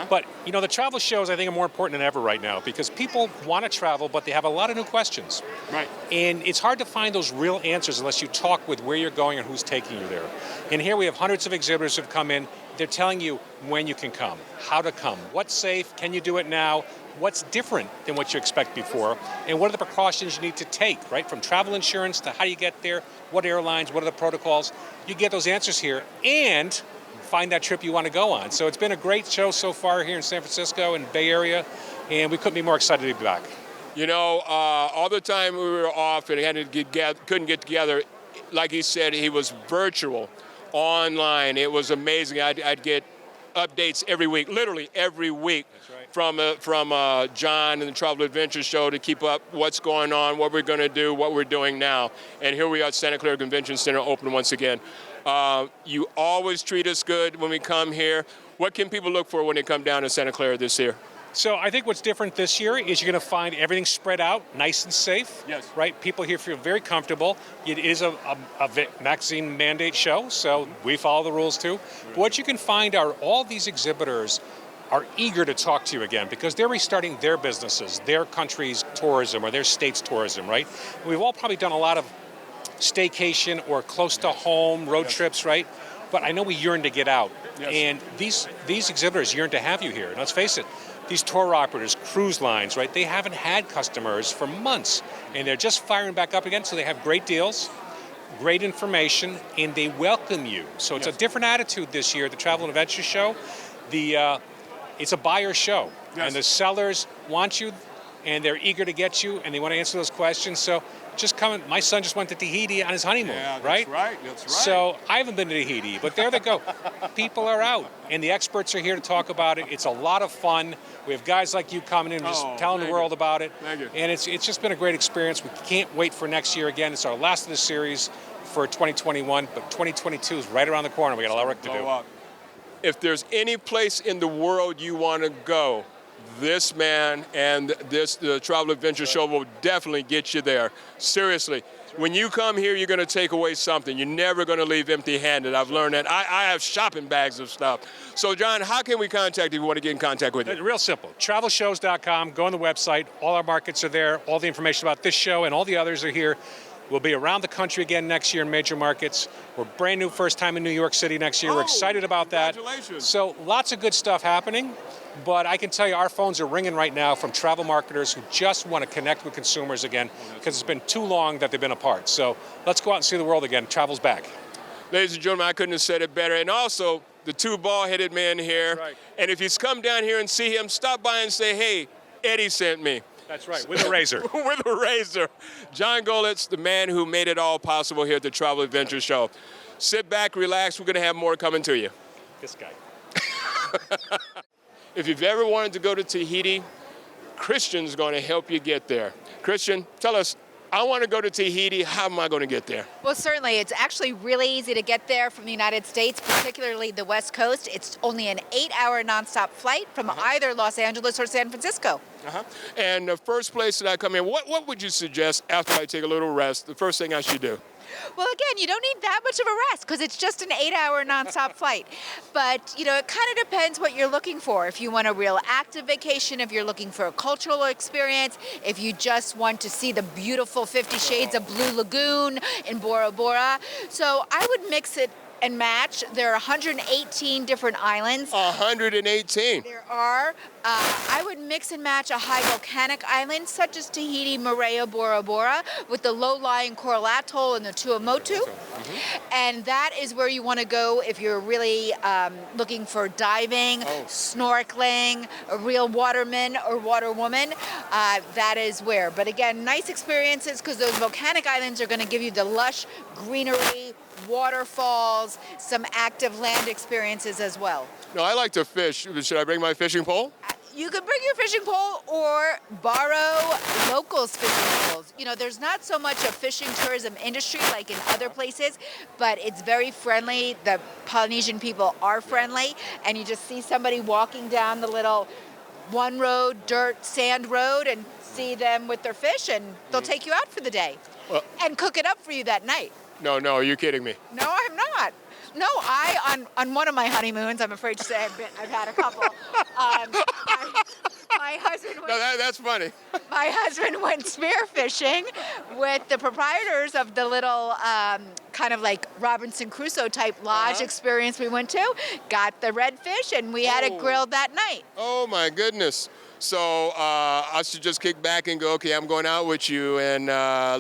But, the travel shows, I think, are more important than ever right now because people want to travel, but they have a lot of new questions. Right. And it's hard to find those real answers unless you talk with where you're going and who's taking you there. And here we have hundreds of exhibitors who've come in. They're telling you when you can come, how to come, what's safe, can you do it now, what's different than what you expect before, and what are the precautions you need to take, right? From travel insurance to how you get there, what airlines, what are the protocols. You get those answers here and find that trip you want to go on. So it's been a great show so far here in San Francisco and Bay Area, and we couldn't be more excited to be back. All the time we were off and couldn't get together, like he said, he was virtual. Online. It was amazing. I'd get updates every week, literally every week. That's right. From John and the Travel Adventure Show to keep up what's going on, what we're going to do, what we're doing now. And here we are at Santa Clara Convention Center, open once again. You always treat us good when we come here. What can people look for when they come down to Santa Clara this year? So I think what's different this year is you're going to find everything spread out, nice and safe. Yes. Right? People here feel very comfortable. It is a vaccine mandate show, so we follow the rules too. But what you can find are all these exhibitors are eager to talk to you again because they're restarting their businesses, their country's tourism or their state's tourism, right? We've all probably done a lot of staycation or close to home road trips, right? But I know we yearn to get out. Yes. And these exhibitors yearn to have you here. And let's face it, these tour operators, cruise lines, right? They haven't had customers for months, and they're just firing back up again. So they have great deals, great information, and they welcome you. So it's a different attitude this year at the Travel and Adventure Show. It's a buyer show, and the sellers want you, and they're eager to get you, and they want to answer those questions. So just come. My son just went to Tahiti on his honeymoon, right? That's right. So I haven't been to Tahiti, but there they go. People are out, and the experts are here to talk about it. It's a lot of fun. We have guys like you coming in and just telling the world about it. Thank you. And it's just been a great experience. We can't wait for next year again. It's our last of the series for 2021, but 2022 is right around the corner. We got a lot of work to do. If there's any place in the world you want to go, this man and the Travel Adventure Show will definitely get you there. Seriously. When you come here, you're going to take away something. You're never going to leave empty-handed. I've learned that. I have shopping bags of stuff. So, John, how can we contact you if we want to get in contact with you? Real simple. Travelshows.com. Go on the website. All our markets are there. All the information about this show and all the others are here. We'll be around the country again next year in major markets. We're brand new first time in New York City next year. We're excited about that. Congratulations. So lots of good stuff happening. But I can tell you our phones are ringing right now from travel marketers who just want to connect with consumers again because it's been too long that they've been apart. So let's go out and see the world again. Travel's back. Ladies and gentlemen, I couldn't have said it better. And also, the two bald-headed men here. Right. And if you come down here and see him, stop by and say, hey, Eddie sent me. That's right, with a razor. With a razor. John Golitz, the man who made it all possible here at the Travel Adventure Show. Sit back, relax. We're going to have more coming to you. This guy. If you've ever wanted to go to Tahiti, Christian's going to help you get there. Christian, tell us, I want to go to Tahiti. How am I going to get there? Well, certainly. It's actually really easy to get there from the United States, particularly the West Coast. It's only an 8-hour nonstop flight from either Los Angeles or San Francisco. And the first place that I come in, what would you suggest after I take a little rest, the first thing I should do? Well, again, you don't need that much of a rest because it's just an 8-hour nonstop flight. But, it kind of depends what you're looking for. If you want a real active vacation, if you're looking for a cultural experience, if you just want to see the beautiful 50 Shades of Blue Lagoon in Bora Bora. So I would mix it and match. There are 118 different islands. 118? There are. I would mix and match a high volcanic island such as Tahiti, Moorea, Bora Bora with the low-lying Coral Atoll and the Tuamotu. And that is where you want to go if you're really looking for diving, snorkeling, a real waterman or waterwoman. That is where. But again, nice experiences because those volcanic islands are going to give you the lush greenery, waterfalls, some active land experiences as well. No, I like to fish. Should I bring my fishing pole? You can bring your fishing pole or borrow locals' fishing poles. You know, there's not so much a fishing tourism industry like in other places, but it's very friendly. The Polynesian people are friendly, and you just see somebody walking down the little one road, dirt, sand road, and see them with their fish, and they'll take you out for the day and cook it up for you that night. No, you're kidding me. No, I'm not. No, on one of my honeymoons, I'm afraid to say I've had a couple. My husband went, No, that's funny. my husband went spear fishing with the proprietors of the little kind of like Robinson Crusoe type lodge experience we went to. Got the redfish, and we had it grilled that night. Oh my goodness. So I should just kick back and go, okay, I'm going out with you, and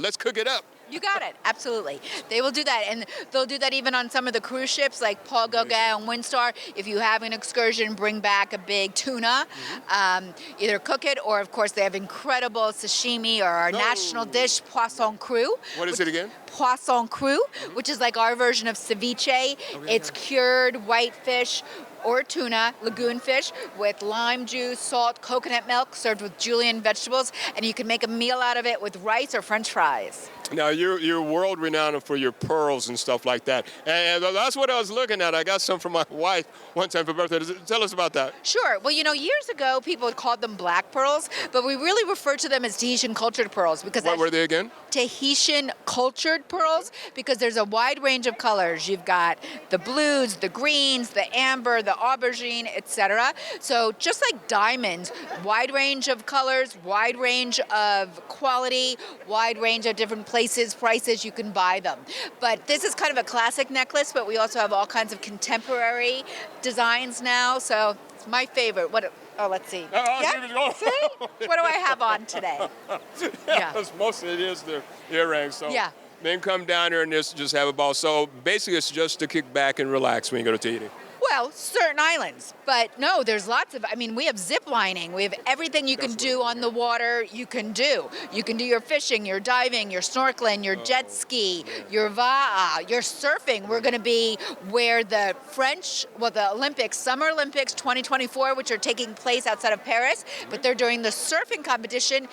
let's cook it up. You got it. Absolutely. They will do that. And they'll do that even on some of the cruise ships like Paul Gauguin and Windstar. If you have an excursion, bring back a big tuna. Either cook it or, of course, they have incredible sashimi or our national dish, poisson cru. What is it again? Poisson cru, which is like our version of ceviche. It's cured white fish or tuna, lagoon fish, with lime juice, salt, coconut milk, served with julienne vegetables, and you can make a meal out of it with rice or French fries. Now, you're world renowned for your pearls and stuff like that. And that's what I was looking at. I got some for my wife one time for birthday. Tell us about that. Sure. Well, you know, years ago, people called them black pearls, but we really refer to them as Tahitian cultured pearls because What were they again? Tahitian cultured pearls, because there's a wide range of colors. You've got the blues, the greens, the amber, the aubergine, etc. So just like diamonds, wide range of colors, wide range of quality, wide range of different prices, you can buy them. But this is kind of a classic necklace, but we also have all kinds of contemporary designs now. So it's my favorite. Let's see. See? What do I have on today? Most of it is the earrings. So Yeah. then come down here and just have a ball. So basically, it's just to kick back and relax when you go to Tahiti. Well, certain islands, but no, there's lots of, we have zip lining. We have everything you can do on the water, you can do. You can do your fishing, your diving, your snorkeling, your jet ski, your va'a, your surfing. We're going to be where the Olympics, Summer Olympics 2024, which are taking place outside of Paris, but they're doing the surfing competition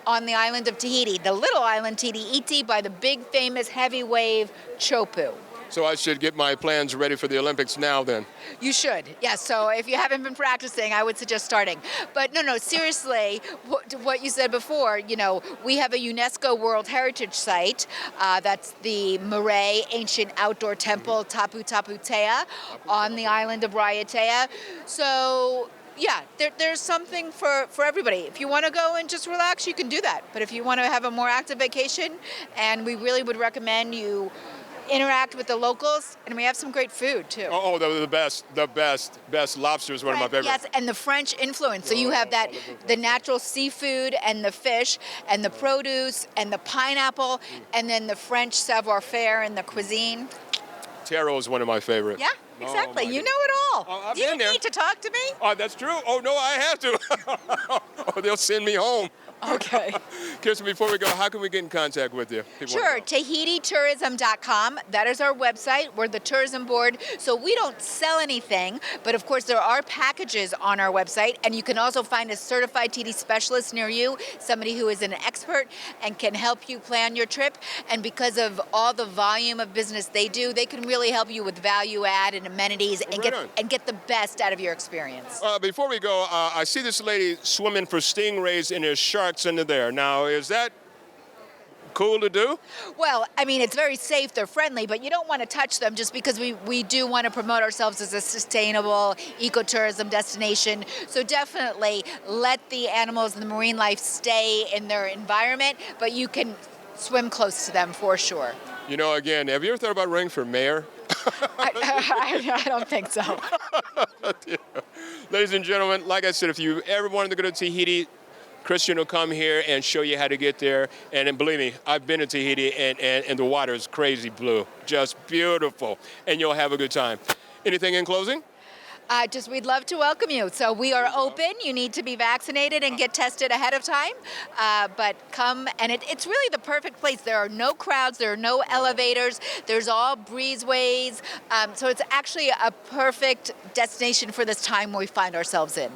on the island of Tahiti, the little island Tahiti by the big famous heavy wave Chopu. So I should get my plans ready for the Olympics now then. You should, yes. So if you haven't been practicing, I would suggest starting. But no, seriously, what you said before, we have a UNESCO World Heritage Site. That's the Marae Ancient Outdoor Temple, Tapu Tapu Tea, on the island of Raiatea. So yeah, there's something for everybody. If you want to go and just relax, you can do that. But if you want to have a more active vacation, and we really would recommend you interact with the locals, and we have some great food too. The best. Lobster is one of my favorites. Yes, and the French influence. So you have the natural seafood and the fish and the produce and the pineapple, and then the French savoir-faire and the cuisine. Taro is one of my favorites. Yeah, exactly. You know it all. I've You been there. need to talk to me. Oh, that's true. Oh, no, I have to. They'll send me home. Okay. Kirsten, before we go, how can we get in contact with you? Sure, TahitiTourism.com. That is our website. We're the tourism board, so we don't sell anything, but of course there are packages on our website, and you can also find a certified Tahiti specialist near you, somebody who is an expert and can help you plan your trip. And because of all the volume of business they do, they can really help you with value add and amenities and get the best out of your experience. Before we go, I see this lady swimming for stingrays and there's sharks under there. Now, is that cool to do? Well, it's very safe, they're friendly, but you don't want to touch them just because we do want to promote ourselves as a sustainable ecotourism destination. So definitely let the animals and the marine life stay in their environment, but you can swim close to them for sure. Again, have you ever thought about running for mayor? I don't think so. Ladies and gentlemen, like I said, if you ever wanted to go to Tahiti, Christian will come here and show you how to get there. And then believe me, I've been to Tahiti, and the water is crazy blue, just beautiful. And you'll have a good time. Anything in closing? We'd love to welcome you. So we are open. You need to be vaccinated and get tested ahead of time. But come, and it's really the perfect place. There are no crowds. There are no elevators. There's all breezeways. So it's actually a perfect destination for this time we find ourselves in.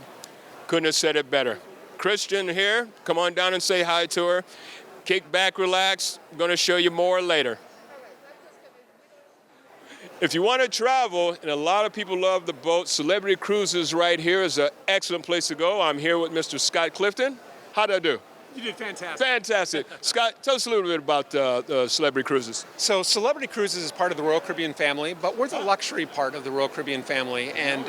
Couldn't have said it better. Christian here, come on down and say hi to her. Kick back, relax. I'm going to show you more later. If you want to travel, and a lot of people love the boat, Celebrity Cruises right here is an excellent place to go. I'm here with Mr. Scott Clifton. How'd I do? You did fantastic. Fantastic. Scott, tell us a little bit about Celebrity Cruises. So Celebrity Cruises is part of the Royal Caribbean family, but we're the luxury part of the Royal Caribbean family, and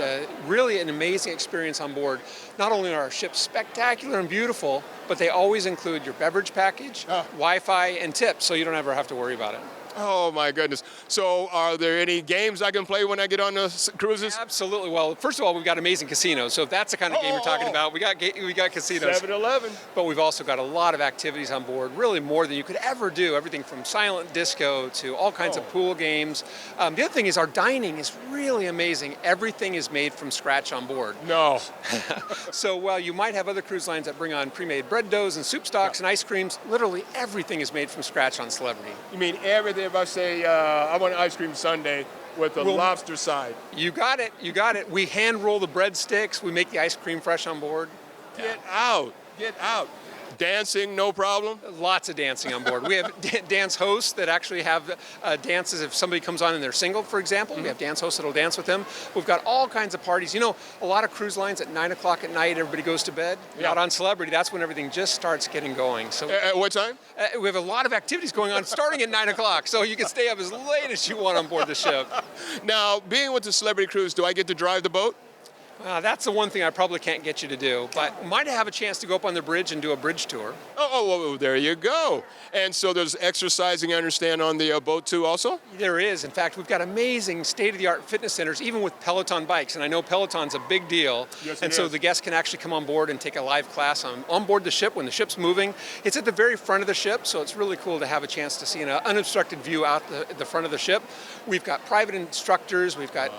really an amazing experience on board. Not only are our ships spectacular and beautiful, but they always include your beverage package, Wi-Fi, and tips, so you don't ever have to worry about it. Oh my goodness. So are there any games I can play when I get on the cruises? Absolutely. Well, first of all, we've got amazing casinos. So if that's the kind of game you're talking about, we got casinos. 7-Eleven. But we've also got a lot of activities on board, really more than you could ever do. Everything from silent disco to all kinds of pool games. The other thing is our dining is really amazing. Everything is made from scratch on board. No. So while you might have other cruise lines that bring on pre-made bread doughs and soup stocks and ice creams, literally everything is made from scratch on Celebrity. You mean everything? If I say I want an ice cream sundae with a lobster side. You got it. You got it. We hand roll the breadsticks. We make the ice cream fresh on board. Get out. Get out. Dancing, no problem? Lots of dancing on board. We have dance hosts that actually have dances if somebody comes on and they're single, for example. We have dance hosts that'll dance with them. We've got all kinds of parties. You know, a lot of cruise lines at 9 o'clock at night, everybody goes to bed. Not on Celebrity. That's when everything just starts getting going. So at what time? We have a lot of activities going on starting at 9 o'clock. So you can stay up as late as you want on board the ship. Now, being with the Celebrity Cruise, do I get to drive the boat? That's the one thing I probably can't get you to do, but might have a chance to go up on the bridge and do a bridge tour. Oh, there you go. And so there's exercising, I understand, on the boat too also? There is. In fact, we've got amazing state-of-the-art fitness centers, even with Peloton bikes, and I know Peloton's a big deal. Yes, and so the guests can actually come on board and take a live class on board the ship when the ship's moving. It's at the very front of the ship, so it's really cool to have a chance to see an unobstructed view out the front of the ship. We've got private instructors, we've got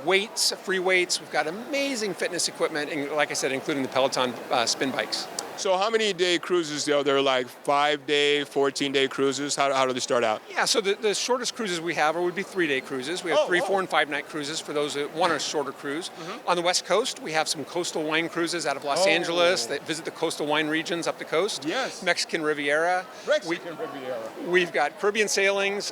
weights, free weights, we've got amazing fitness equipment, and like I said, including the Peloton spin bikes. So how many day cruises are there? Like 5-day, 14-day cruises? How do they start out? Yeah, so the shortest cruises we have would be 3-day cruises. We have 3, 4, and 5-night cruises for those that want a shorter cruise. On the West Coast, we have some coastal wine cruises out of Los Angeles that visit the coastal wine regions up the coast. Yes. Mexican Riviera. Riviera. We've got Caribbean sailings,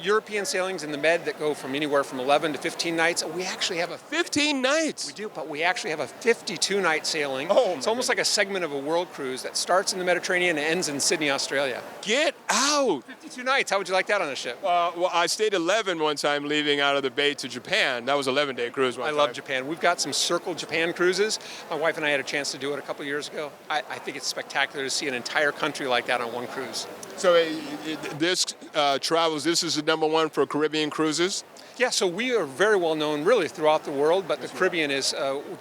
European sailings in the Med that go from anywhere from 11 to 15 nights. We actually have 15 nights? We do, but we actually have a 52-night sailing. It's almost like a segment of a world cruise that starts in the Mediterranean and ends in Sydney, Australia. Get out! 52 nights. How would you like that on a ship? Well, I stayed 11 one time leaving out of the bay to Japan. That was an 11-day cruise one time. I love Japan. We've got some Circle Japan cruises. My wife and I had a chance to do it a couple years ago. I think it's spectacular to see an entire country like that on one cruise. So this this is the #1 for Caribbean cruises? Yeah, so we are very well known really throughout the world, but the Caribbean is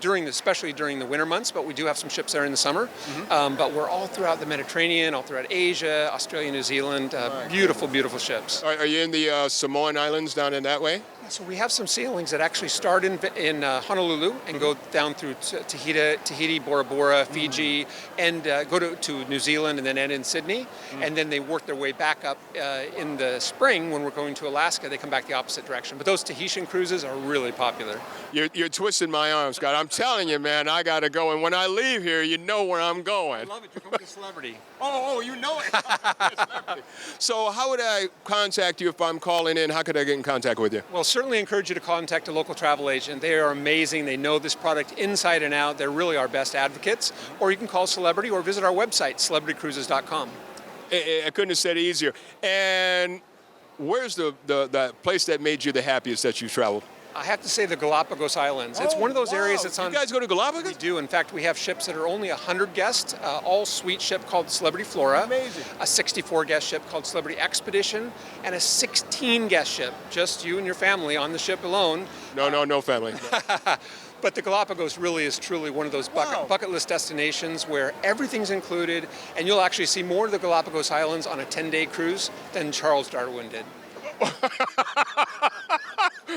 especially during the winter months, but we do have some ships there in the summer. But we're all throughout the Mediterranean, all throughout Asia, Australia, New Zealand, beautiful, beautiful ships. Are you in the Samoan Islands down in that way? So we have some sailings that actually start in Honolulu and go down through Tahiti, Bora Bora, Fiji, and go to New Zealand and then end in Sydney. And then they work their way back up in the spring when we're going to Alaska. They come back the opposite direction. But those Tahitian cruises are really popular. You're twisting my arm, Scott. I'm telling you, man, I got to go. And when I leave here, you know where I'm going. I love it. You're coming to Celebrity. You know it. So how would I contact you if I'm calling in? How could I get in contact with you? Well, certainly encourage you to contact a local travel agent. They are amazing. They know this product inside and out. They're really our best advocates. Or you can call Celebrity or visit our website, celebritycruises.com. I couldn't have said it easier. And where's the place that made you the happiest that you've traveled? I have to say the Galapagos Islands. It's one of those areas that's on... You guys go to Galapagos? We do. In fact, we have ships that are only 100 guests, all-suite ship called Celebrity Flora. Amazing. A 64-guest ship called Celebrity Expedition, and a 16-guest ship, just you and your family on the ship alone. No family. But the Galapagos really is truly one of those bucket list destinations where everything's included, and you'll actually see more of the Galapagos Islands on a 10-day cruise than Charles Darwin did.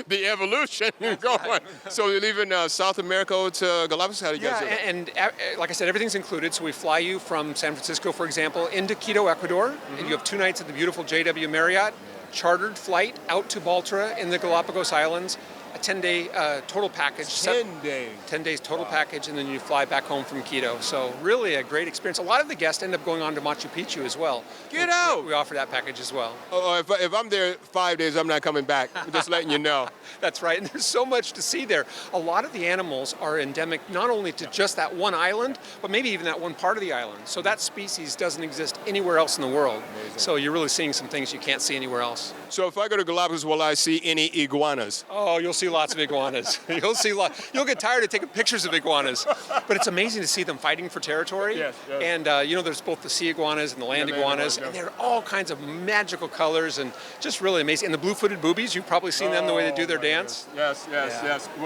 The evolution going. So you're leaving South America to Galapagos? How do you guys do that? And like I said, everything's included. So we fly you from San Francisco, for example, into Quito, Ecuador, and you have 2 nights at the beautiful JW Marriott, chartered flight out to Baltra in the Galapagos Islands, a 10-day total package. 10 days. 10 days total package, and then you fly back home from Quito. So really a great experience. A lot of the guests end up going on to Machu Picchu as well. Get out! We offer that package as well. Oh, if I'm there 5 days, I'm not coming back. I'm just letting you know. That's right, and there's so much to see there. A lot of the animals are endemic not only to just that one island, but maybe even that one part of the island. So that species doesn't exist anywhere else in the world. Amazing. So you're really seeing some things you can't see anywhere else. So if I go to Galapagos, will I see any iguanas? Oh, you'll see lots of iguanas. You'll get tired of taking pictures of iguanas, but it's amazing to see them fighting for territory. Yes. And there's both the sea iguanas and the land iguanas, and they're all kinds of magical colors and just really amazing. And the blue-footed boobies, you've probably seen them the way they do their dance. Yes.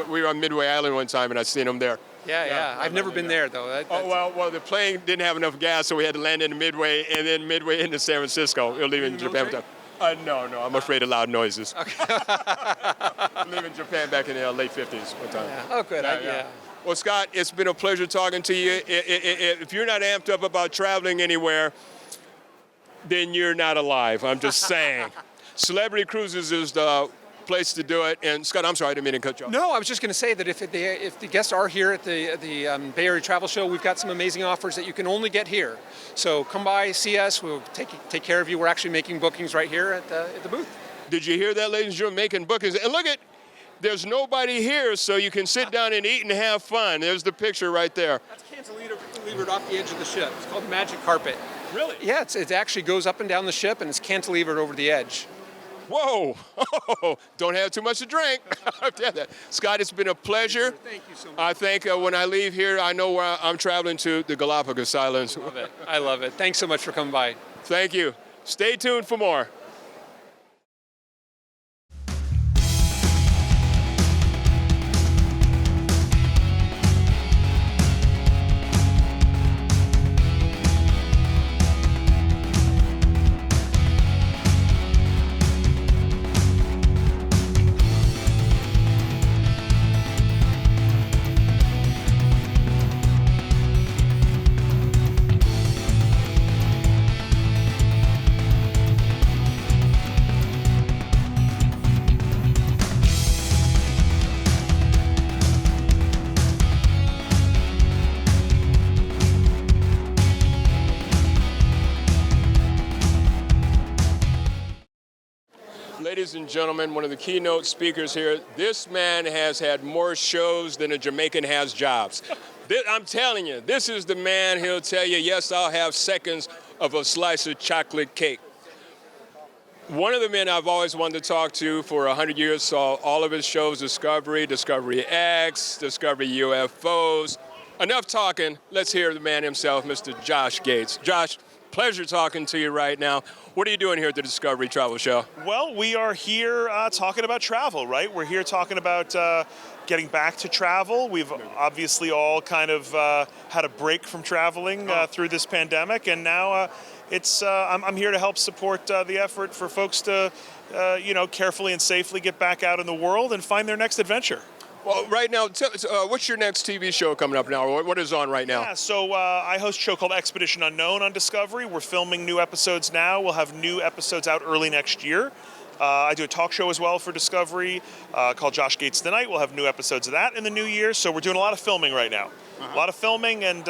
We were on Midway Island one time, and I've seen them there. Yeah. I've never been there though. Well, the plane didn't have enough gas, so we had to land in Midway, and then Midway into San Francisco. We'll leave in Japan. No, I'm afraid of loud noises. Okay. I'm leaving Japan back in the late 50s one time. Yeah. Oh, good. Yeah. Well, Scott, it's been a pleasure talking to you. If you're not amped up about traveling anywhere, then you're not alive. I'm just saying. Celebrity Cruises is the place to do it. And Scott, I'm sorry, I didn't mean to cut you off. No, I was just going to say that if the guests are here at the Bay Area Travel Show, we've got some amazing offers that you can only get here. So come by, see us. We'll take care of you. We're actually making bookings right here at the booth. Did you hear that, ladies and gentlemen? Making bookings. And look there's nobody here, so you can sit down and eat and have fun. There's the picture right there. That's cantilevered off the edge of the ship. It's called the Magic Carpet. Really? Yeah, it actually goes up and down the ship, and it's cantilevered over the edge. Whoa! Don't have too much to drink. Scott, it's been a pleasure. Thank you so much. I think when I leave here, I know where I'm traveling to, the Galapagos Islands. I love it. Thanks so much for coming by. Thank you. Stay tuned for more. Ladies and gentlemen, one of the keynote speakers here, this man has had more shows than a Jamaican has jobs. I'm telling you, this is the man. He'll tell you, yes, I'll have seconds of a slice of chocolate cake. One of the men I've always wanted to talk to for 100 years, saw all of his shows, Discovery, Discovery X, Discovery UFOs. Enough talking, let's hear the man himself, Mr. Josh Gates. Josh, pleasure talking to you right now. What are you doing here at the Discovery Travel Show? Well, we are here talking about travel, right? We're here talking about getting back to travel. We've obviously all kind of had a break from traveling through this pandemic, and now I'm here to help support the effort for folks to, carefully and safely get back out in the world and find their next adventure. Well, right now, what's your next TV show coming up now? What is on right now? Yeah, so I host a show called Expedition Unknown on Discovery. We're filming new episodes now. We'll have new episodes out early next year. I do a talk show as well for Discovery called Josh Gates Tonight. We'll have new episodes of that in the new year. So we're doing a lot of filming right now. A lot of filming, and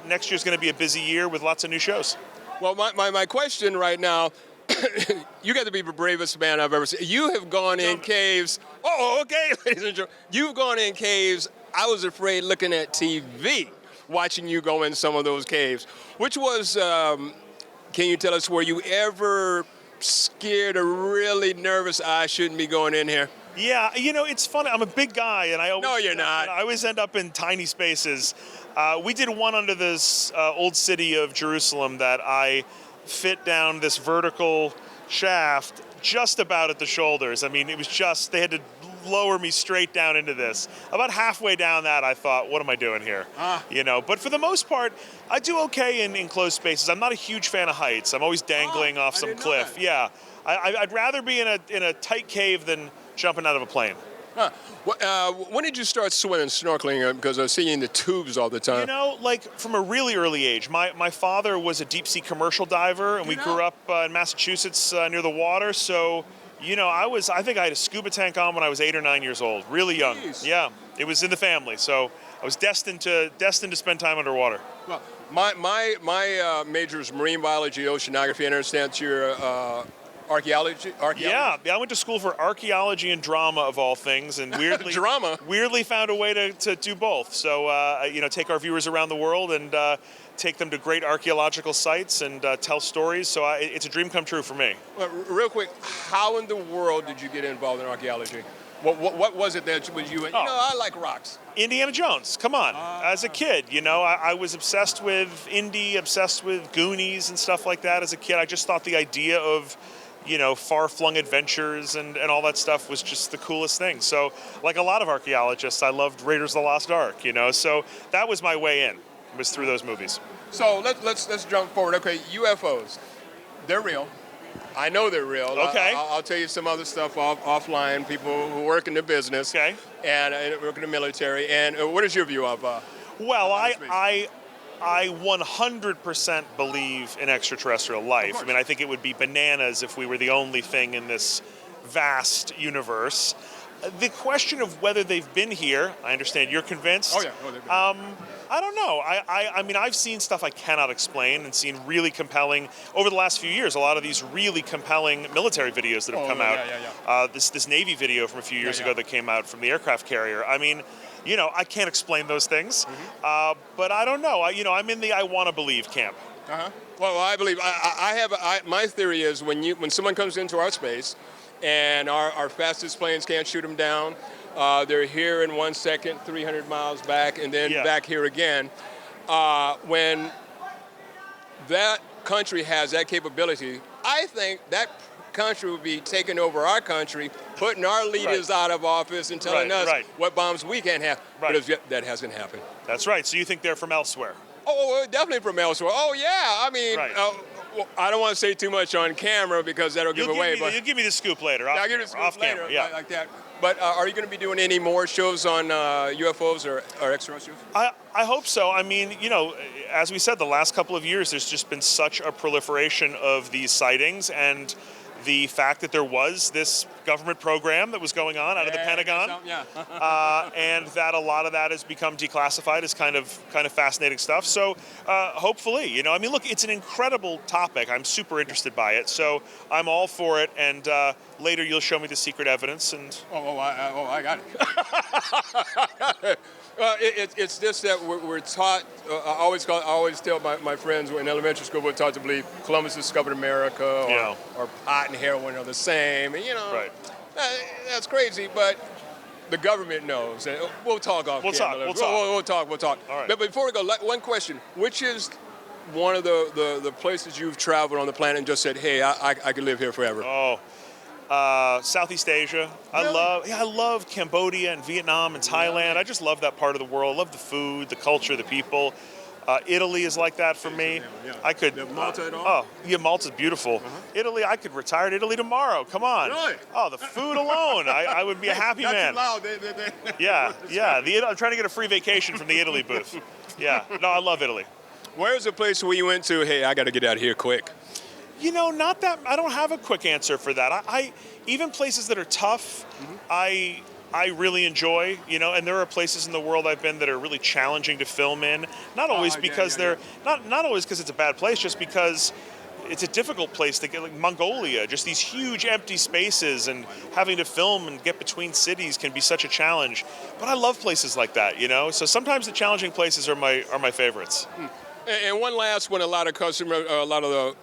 next year's going to be a busy year with lots of new shows. Well, my question right now, you got to be the bravest man I've ever seen. You have gone in caves. Oh, okay, ladies and gentlemen. You've gone in caves. I was afraid looking at TV, watching you go in some of those caves. Which was, can you tell us, were you ever scared or really nervous, I shouldn't be going in here? Yeah, it's funny. I'm a big guy, and I always end up in tiny spaces. We did one under this old city of Jerusalem that I fit down this vertical shaft just about at the shoulders. I mean, it was just, they had to lower me straight down into this. About halfway down that, I thought, what am I doing here? But for the most part, I do okay in enclosed spaces. I'm not a huge fan of heights. I'm always dangling off some cliff. Yeah, I'd rather be in a tight cave than jumping out of a plane. When did you start swimming, snorkeling? Because I see you in the tubes all the time. From a really early age. My father was a deep sea commercial diver, and we grew up in Massachusetts near the water. So, I think I had a scuba tank on when I was 8 or 9 years old. Really young. Jeez. Yeah, it was in the family. So I was destined to spend time underwater. Well, my major is marine biology, oceanography. I understand you're archaeology? Yeah, I went to school for archaeology and drama of all things, and weirdly, weirdly found a way to do both. So, take our viewers around the world and take them to great archaeological sites and tell stories. So it's a dream come true for me. Well, real quick, how in the world did you get involved in archaeology? What was it that was you? I like rocks. Indiana Jones. Come on. As a kid, I was obsessed with Indy, obsessed with Goonies and stuff like that. As a kid, I just thought the idea of far-flung adventures and all that stuff was just the coolest thing. So, like a lot of archaeologists, I loved Raiders of the Lost Ark, So that was my way in, was through those movies. So let's jump forward. Okay, UFOs, they're real. I know they're real. Okay. I'll tell you some other stuff offline, people who work in the business and work in the military. And what is your view of Well, I 100% believe in extraterrestrial life. I mean, I think it would be bananas if we were the only thing in this vast universe. The question of whether they've been here, I understand you're convinced. Oh, yeah. Oh, they've been. I don't know. I mean, I've seen stuff I cannot explain and seen really compelling, over the last few years, a lot of these really compelling military videos that have come out. Yeah. This Navy video from a few years ago that came out from the aircraft carrier. I mean, I can't explain those things, but I don't know. I'm in the I want to believe camp. Well, I believe my theory is when someone comes into our space, and our fastest planes can't shoot them down, they're here in 1 second, 300 miles back, and then back here again. When that country has that capability, I think that country would be taking over our country, putting our leaders out of office and telling us what bombs we can't have. But that hasn't happened. That's right. So you think they're from elsewhere? Oh, definitely from elsewhere. Oh, yeah. I mean, I don't want to say too much on camera because that'll give away. But you'll give me the scoop later. I'll give you the scoop off later, camera. Yeah, like that. But are you going to be doing any more shows on UFOs or extraterrestrials? I hope so. I mean, as we said, the last couple of years, there's just been such a proliferation of these sightings, and the fact that there was this government program that was going on out of the Pentagon, and that a lot of that has become declassified is kind of fascinating stuff. So hopefully, I mean, look, it's an incredible topic. I'm super interested by it, so I'm all for it. And later, you'll show me the secret evidence. And I got it. It's just that we're taught. I always tell my friends in elementary school we're taught to believe Columbus discovered America, or pot and heroin are the same, and that's crazy. But the government knows, and we'll talk off camera. We'll talk. All right. But before we go, one question: which is one of the places you've traveled on the planet and just said, "Hey, I could live here forever"? Southeast Asia. Really? I love Cambodia and Vietnam and Thailand. I just love that part of the world. I love the food, the culture, the people. Italy is like that for me. I could. Malta at all? Oh, yeah, Malta's beautiful. Italy, I could retire to Italy tomorrow. Come on. Really? Oh, the food alone, I would be a happy man. Not too loud. Yeah. I'm trying to get a free vacation from the Italy booth. Yeah. No, I love Italy. Where's the place where you went to? Hey, I got to get out of here quick. Not that. I don't have a quick answer for that. I even places that are tough, I really enjoy, and there are places in the world I've been that are really challenging to film in. Not always because they're not always because it's a bad place, just because it's a difficult place to get, like Mongolia, just these huge empty spaces, and having to film and get between cities can be such a challenge. But I love places like that, So sometimes the challenging places are my favorites. And one last one, a lot of customers, a lot of the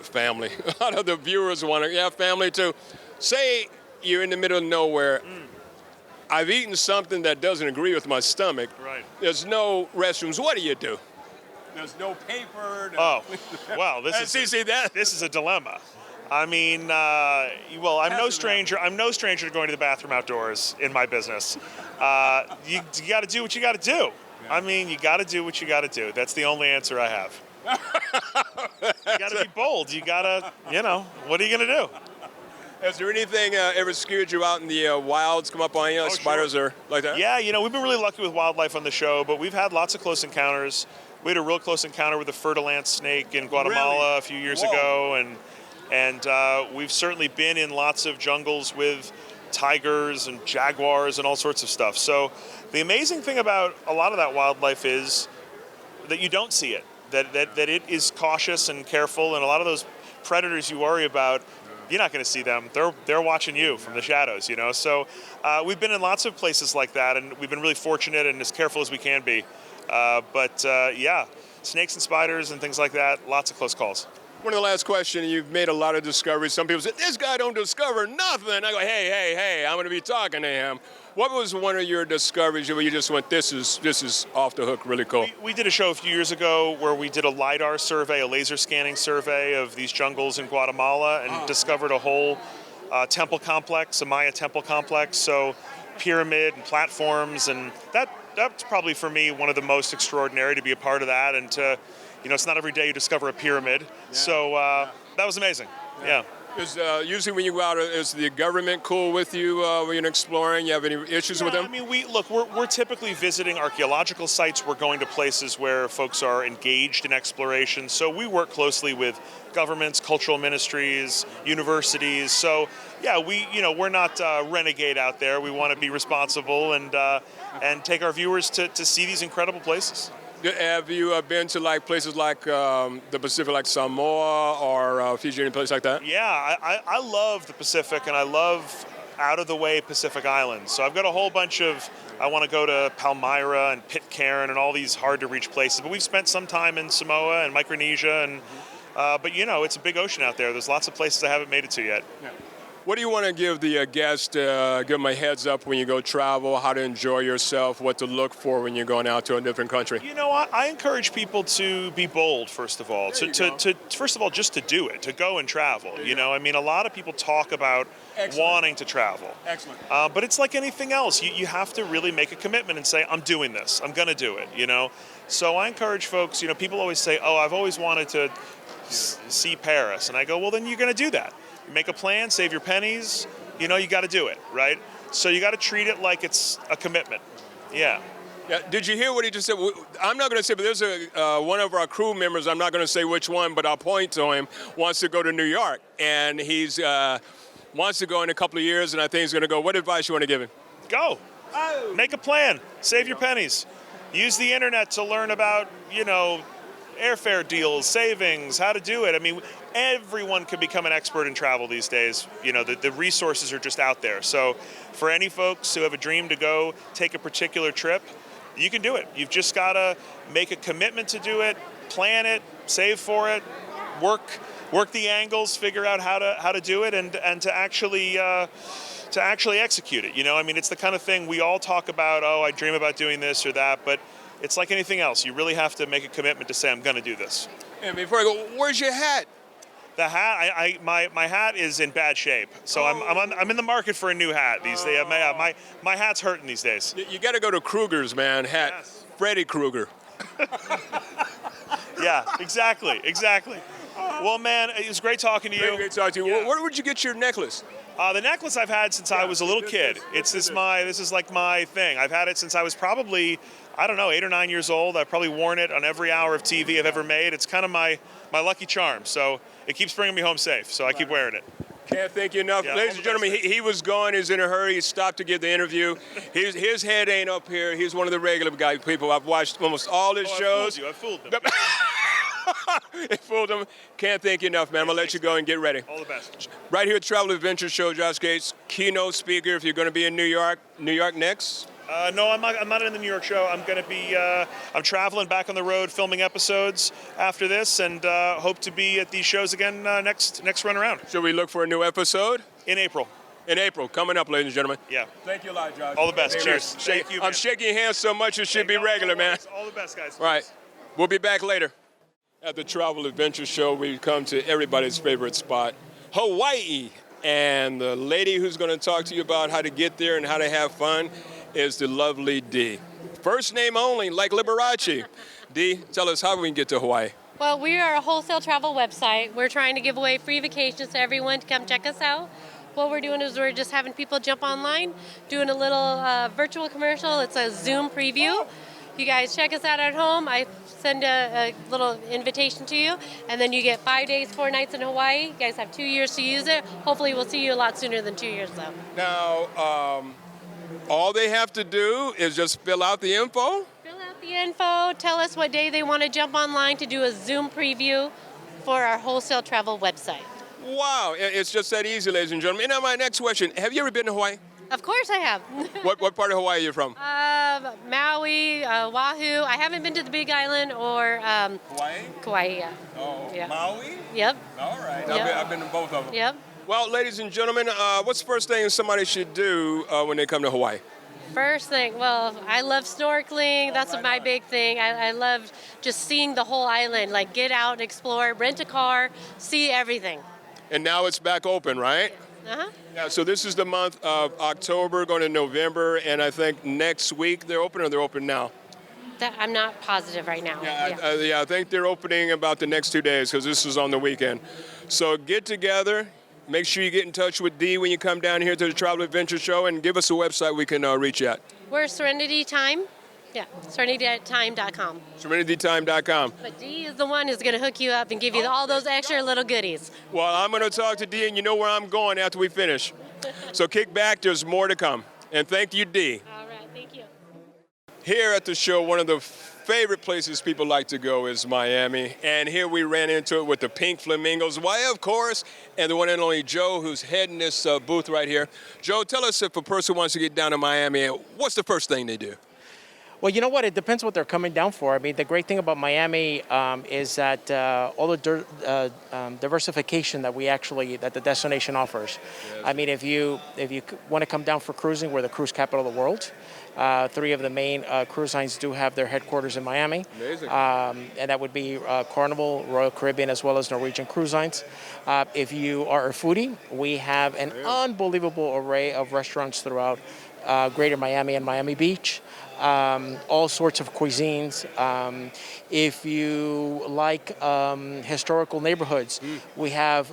family, a lot of the viewers want to, family too. Say you're in the middle of nowhere. I've eaten something that doesn't agree with my stomach. Right. There's no restrooms. What do? There's no paper. Oh, well, this is a dilemma. I mean, well, I'm no stranger to going to the bathroom outdoors in my business. You got to do what you got to do. I mean, you got to do what you got to do. That's the only answer I have. You got to be bold. You got to, what are you going to do? Has there anything ever scared you out in the wilds, come up on you, spiders or like that? Yeah, we've been really lucky with wildlife on the show, but we've had lots of close encounters. We had a real close encounter with a fer-de-lance snake in Guatemala a few years ago, and we've certainly been in lots of jungles with tigers and jaguars and all sorts of stuff. So the amazing thing about a lot of that wildlife is that you don't see it, that it is cautious and careful, and a lot of those predators you worry about, you're not going to see them. They're watching you from the shadows, So we've been in lots of places like that, and we've been really fortunate and as careful as we can be. But yeah, snakes and spiders and things like that, lots of close calls. One of the last questions, you've made a lot of discoveries. Some people say, this guy don't discover nothing. I go, hey, I'm going to be talking to him. What was one of your discoveries where you just went, this is off the hook, really cool? We did a show a few years ago where we did a LiDAR survey, a laser scanning survey of these jungles in Guatemala, and discovered a whole temple complex, a Maya temple complex. So pyramid and platforms, and that's probably for me one of the most extraordinary to be a part of that, and to, it's not every day you discover a pyramid. Yeah. So that was amazing. Yeah. Is usually when you go out, is the government cool with you when you're exploring? You have any issues with them? I mean, we're typically visiting archaeological sites. We're going to places where folks are engaged in exploration. So we work closely with governments, cultural ministries, universities. So yeah, we're not renegade out there. We want to be responsible and take our viewers to see these incredible places. Have you been to places like the Pacific, like Samoa or Fiji, any place like that? Yeah, I love the Pacific, and I love out-of-the-way Pacific islands. So I've got a whole bunch of, I want to go to Palmyra and Pitcairn and all these hard-to-reach places. But we've spent some time in Samoa and Micronesia, and but it's a big ocean out there. There's lots of places I haven't made it to yet. Yeah. What do you want to give the guests, give them a heads up when you go travel, how to enjoy yourself, what to look for when you're going out to a different country? I encourage people to be bold, first of all, first of all, just to do it, to go and travel. I mean, a lot of people talk about wanting to travel. Excellent. But it's like anything else. You have to really make a commitment and say, I'm doing this. I'm going to do it, So I encourage folks, people always say, oh, I've always wanted to see Paris. And I go, well, then you're going to do that. You make a plan, save your pennies, you got to do it, right? So you got to treat it like it's a commitment. Yeah. Yeah. Did you hear what he just said? I'm not going to say, but there's one of our crew members, I'm not going to say which one, but I'll point to him, wants to go to New York. And he's wants to go in a couple of years, and I think he's going to go. What advice you want to give him? Go. Make a plan. Save your pennies. Use the internet to learn about, airfare deals, savings, how to do it. I mean, everyone can become an expert in travel these days. The resources are just out there. So for any folks who have a dream to go take a particular trip, you can do it. You've just got to make a commitment to do it, plan it, save for it, work the angles, figure out how to do it, and to actually execute it. I mean, it's the kind of thing we all talk about, oh, I dream about doing this or that, but it's like anything else. You really have to make a commitment to say, I'm going to do this. And before I go, where's your hat? The hat, my hat is in bad shape, so I'm in the market for a new hat these days. My hat's hurting these days. You got to go to Kruger's, man. Hat, yes. Freddy Krueger. Yeah, exactly. Well, man, it was great talking to you. Great talking to you. Yeah. Where would you get your necklace? The necklace I've had since I was a little kid. This is like my thing. I've had it since I was probably, 8 or 9 years old. I've probably worn it on every hour of TV I've ever made. It's kind of my lucky charm. So it keeps bringing me home safe. So I keep wearing it. Can't thank you enough. Yeah, ladies and gentlemen, he was gone. He's in a hurry. He stopped to give the interview. His head ain't up here. He's one of the regular people. I've watched almost all his shows. I fooled him. It fooled him. Can't thank you enough, man. I'm going to let you go and get ready. All the best. Right here at Travel Adventure Show, Josh Gates, keynote speaker. If you're going to be in New York next? No, I'm not in the New York show. I'm going to be, I'm traveling back on the road filming episodes after this, and hope to be at these shows again next run around. Should we look for a new episode? In April. In April, coming up, ladies and gentlemen. Yeah. Thank you a lot, Josh. All the best. Cheers. Thank you, man. I'm shaking your hands so much it should be regular, man. All the best, guys. All right. We'll be back later. At the Travel Adventure Show, we come to everybody's favorite spot, Hawaii. And the lady who's going to talk to you about how to get there and how to have fun is the lovely Dee. First name only, like Liberace. Dee, tell us how we can get to Hawaii. Well, we are a wholesale travel website. We're trying to give away free vacations to everyone to come check us out. What we're doing is we're just having people jump online, doing a little virtual commercial. It's a Zoom preview. You guys check us out at home. I send a little invitation to you, and then you get 5 days, 4 nights in Hawaii. You guys have 2 years to use it. Hopefully we'll see you a lot sooner than 2 years, though. Now, all they have to do is just fill out the info? Fill out the info, tell us what day they want to jump online to do a Zoom preview for our wholesale travel website. Wow, it's just that easy, ladies and gentlemen. And now my next question, have you ever been to Hawaii? Of course I have. What part of Hawaii are you from? Maui, Oahu. I haven't been to the Big Island or Hawaii? Kauai, yeah. Oh, yeah. Maui? Yep. All right, Yep. I've been to both of them. Yep. Well, ladies and gentlemen, what's the first thing somebody should do when they come to Hawaii? First thing, well, I love snorkeling. That's my big thing. I love just seeing the whole island. Like, get out and explore, rent a car, see everything. And now it's back open, right? Uh-huh. Yeah, so this is the month of October going to November, and I think next week they're open, or they're open now? I'm not positive right now. Yeah, I think they're opening about the next 2 days because this is on the weekend. So get together. Make sure you get in touch with Dee when you come down here to the Travel Adventure Show, and give us a website we can reach at. We're Serenity Time. Yeah, serenitytime.com. SerenityTime.com. But Dee is the one who's going to hook you up and give you all those extra little goodies. Well, I'm going to talk to Dee, and you know where I'm going after we finish. So kick back, there's more to come. And thank you, Dee. All right, thank you. Here at the show, one of the favorite places people like to go is Miami. And here we ran into it with the Pink Flamingos. Why, of course, and the one and only Joe, who's heading this booth right here. Joe, tell us, if a person wants to get down to Miami, what's the first thing they do? Well, you know what? It depends what they're coming down for. I mean, the great thing about Miami is that all the diversification that the destination offers. Yes. I mean, if you want to come down for cruising, we're the cruise capital of the world. 3 of the main cruise lines do have their headquarters in Miami. Amazing. And that would be Carnival, Royal Caribbean, as well as Norwegian Cruise Lines. If you are a foodie, we have an unbelievable array of restaurants throughout Greater Miami and Miami Beach. All sorts of cuisines. If you like historical neighborhoods, we have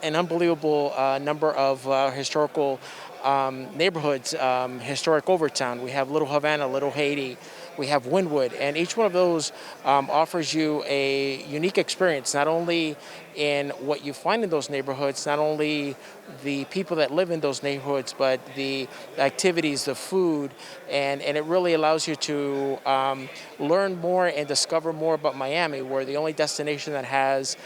an unbelievable number of historical neighborhoods. Historic Overtown. We have Little Havana, Little Haiti. We have Wynwood, and each one of those offers you a unique experience, not only in what you find in those neighborhoods, not only the people that live in those neighborhoods, but the activities, the food, and it really allows you to learn more and discover more about Miami. We're the only destination that has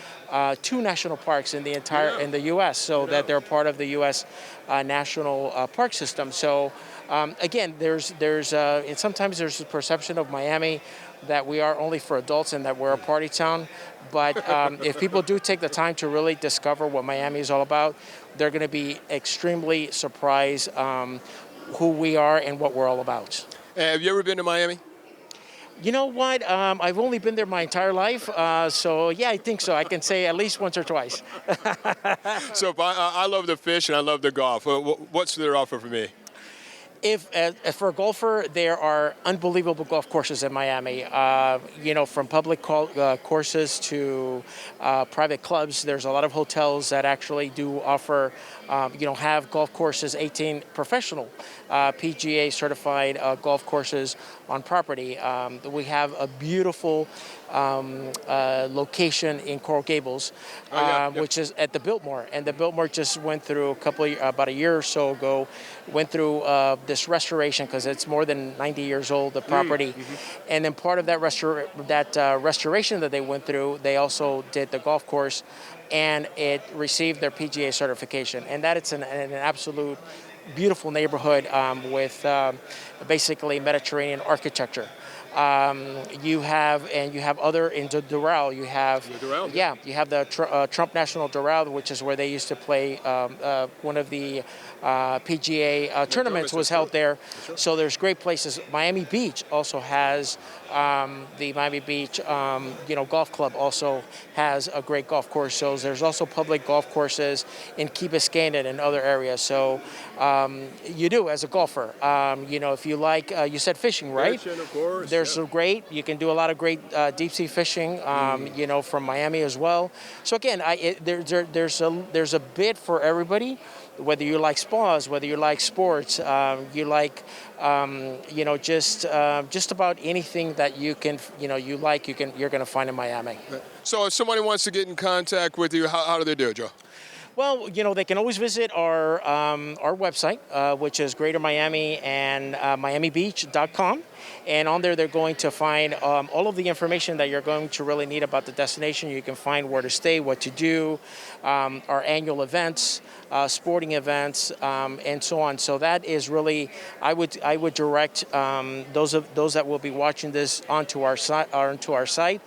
2 national parks in the U.S., so that they're part of the U.S. National Park System. So. Again, and sometimes there's a perception of Miami that we are only for adults and that we're a party town. But if people do take the time to really discover what Miami is all about, they're going to be extremely surprised who we are and what we're all about. Have you ever been to Miami? You know what? I've only been there my entire life, so yeah, I think so. I can say at least once or twice. So if I love the fish and I love the golf. What's their offer for me? If for a golfer, there are unbelievable golf courses in Miami. From public courses to private clubs. There's a lot of hotels that actually do offer, have golf courses, 18 professional PGA certified golf courses on property. We have a beautiful location in Coral Gables, which is at the Biltmore, and the Biltmore just went through about a year or so ago, went through this restoration because it's more than 90 years old, the property, and then part of that restoration that they went through, they also did the golf course, and it received their PGA certification, and that it's an absolute beautiful neighborhood with basically Mediterranean architecture. You have other in Doral. You have you have the Trump National Doral, which is where they used to play. One of the PGA tournaments was held there. So there's great places. Miami Beach also has the Miami Beach golf club also has a great golf course. So there's also public golf courses in Key Biscayne and other areas. So you do as a golfer. If you like, you said fishing, right? Fishing, of course. There's some great. You can do a lot of great deep sea fishing. From Miami as well. So again, there's a bit for everybody. Whether you like spas, whether you like sports, you like, just about anything that you can, you're going to find in Miami. So if somebody wants to get in contact with you, how do they do it, Joe? Well, they can always visit our website, which is Greater Miami and MiamiBeach.com. And on there, they're going to find all of the information that you're going to really need about the destination. You can find where to stay, what to do, our annual events, sporting events, and so on. So that is really, I would direct those that will be watching this onto our site,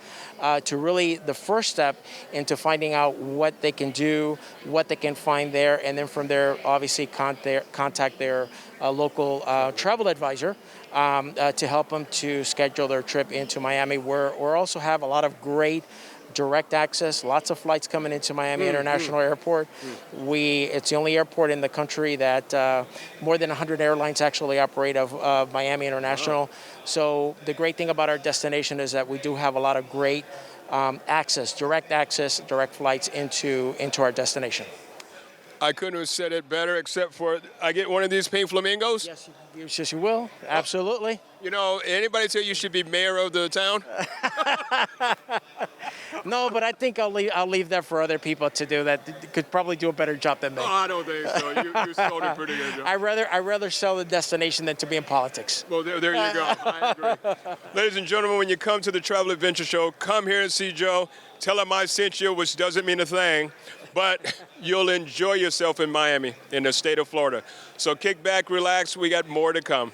to really the first step into finding out what they can do, what they can find there, and then from there, obviously contact their local travel advisor to help them to schedule their trip into Miami. We also have a lot of great direct access, lots of flights coming into Miami International Airport. It's the only airport in the country that more than 100 airlines actually operate of Miami International. So the great thing about our destination is that we do have a lot of great direct flights into our destination. I couldn't have said it better, except for I get one of these pink flamingos. Yes, you will. Absolutely. Anybody say you should be mayor of the town? No, but I think I'll leave that for other people to do that. Could probably do a better job than me. Oh, I don't think so. You sold it pretty good, Joe. I'd rather sell the destination than to be in politics. Well, there you go. I agree. Ladies and gentlemen, when you come to the Travel Adventure Show, come here and see Joe. Tell him I sent you, which doesn't mean a thing, but you'll enjoy yourself in Miami, in the state of Florida. So kick back, relax. We got more to come.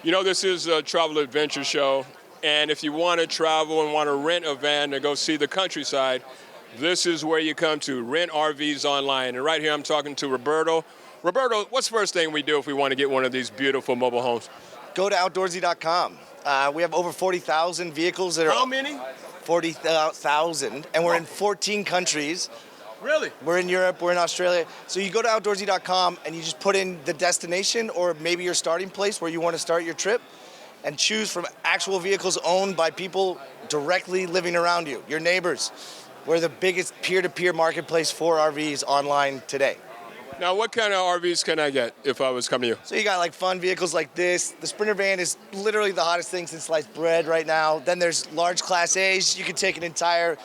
This is a Travel Adventure Show. And if you want to travel and want to rent a van to go see the countryside, this is where you come to, Rent RVs Online. And right here I'm talking to Roberto. Roberto, what's the first thing we do if we want to get one of these beautiful mobile homes? Go to outdoorsy.com. We have over 40,000 vehicles that are... How many? 40,000. And we're in 14 countries. Really? We're in Europe, we're in Australia. So you go to outdoorsy.com and you just put in the destination or maybe your starting place where you want to start your trip, and choose from actual vehicles owned by people directly living around you, your neighbors. We're the biggest peer-to-peer marketplace for RVs online today. Now, what kind of RVs can I get if I was coming to you? So you got like fun vehicles like this. The Sprinter van is literally the hottest thing since sliced bread right now. Then there's large Class A's. You could take an entire,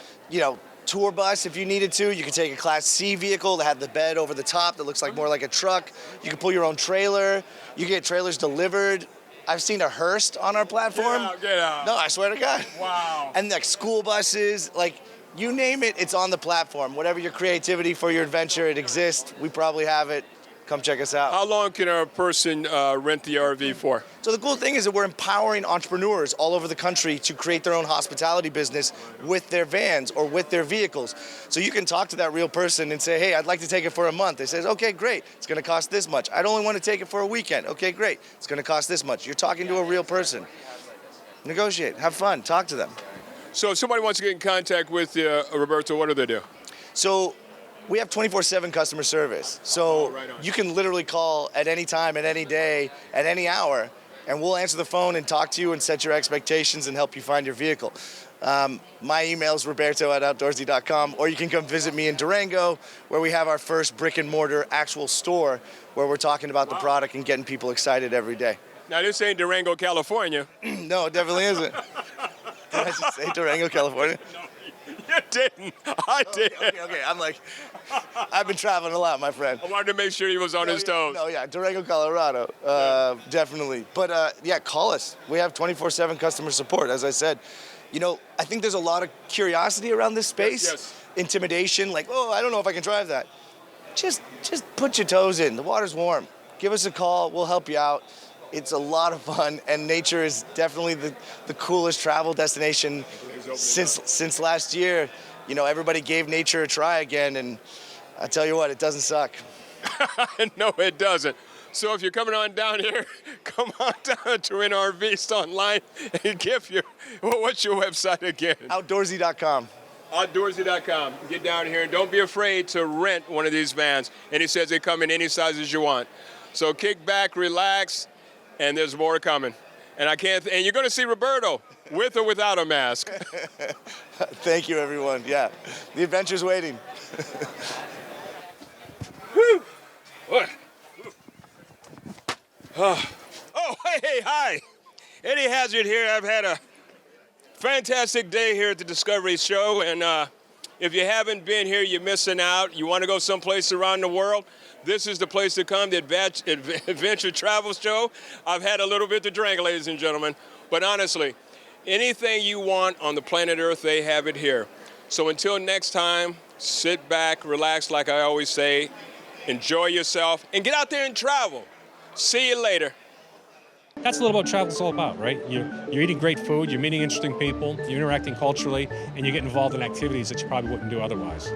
tour bus if you needed to. You could take a Class C vehicle that had the bed over the top that looks like more like a truck. You could pull your own trailer. You get trailers delivered. I've seen a hearse on our platform. Get out. No, I swear to God. Wow. And like school buses, you name it, it's on the platform. Whatever your creativity for your adventure, it exists. We probably have it. Come check us out. How long can a person rent the RV for? So the cool thing is that we're empowering entrepreneurs all over the country to create their own hospitality business with their vans or with their vehicles. So you can talk to that real person and say, hey, I'd like to take it for a month. They say, okay, great. It's going to cost this much. I'd only want to take it for a weekend. Okay, great. It's going to cost this much. You're talking to a real person. Negotiate. Have fun. Talk to them. So if somebody wants to get in contact with you, Roberto, what do they do? So we have 24/7 customer service. So you can literally call at any time, at any day, at any hour, and we'll answer the phone and talk to you and set your expectations and help you find your vehicle. My email is roberto@outdoorsy.com, or you can come visit me in Durango, where we have our first brick and mortar actual store where we're talking about the product and getting people excited every day. Now, this ain't Durango, California. No, it definitely isn't. Did I just say Durango, California? You didn't. I did. Okay. I'm like, I've been traveling a lot, my friend. I wanted to make sure he was on his toes. No, Durango, Colorado, definitely. But call us. We have 24/7 customer support, as I said. I think there's a lot of curiosity around this space. Yes. Intimidation, like, oh, I don't know if I can drive that. Just put your toes in. The water's warm. Give us a call. We'll help you out. It's a lot of fun, and nature is definitely the coolest travel destination since last year. You know, everybody gave nature a try again, and I tell you what, it doesn't suck. No, it doesn't. So if you're coming on down here, come on down to NRV online and what's your website again? Outdoorsy.com. Outdoorsy.com. Get down here and don't be afraid to rent one of these vans. And he says they come in any sizes you want. So kick back, relax, and there's more coming. And and you're going to see Roberto with or without a mask. Thank you, everyone. Yeah, the adventure's waiting. Whew. What? Oh, hey, hi. Eddie Hazzard here. I've had a fantastic day here at the Discovery Show, and if you haven't been here, you're missing out. You want to go someplace around the world, this is the place to come, the Adventure Travel Show. I've had a little bit to drink, ladies and gentlemen, but honestly, anything you want on the planet Earth, they have it here. So until next time, sit back, relax, like I always say, enjoy yourself, and get out there and travel. See you later. That's a little about travel is all about, right? You're eating great food, you're meeting interesting people, you're interacting culturally, and you get involved in activities that you probably wouldn't do otherwise.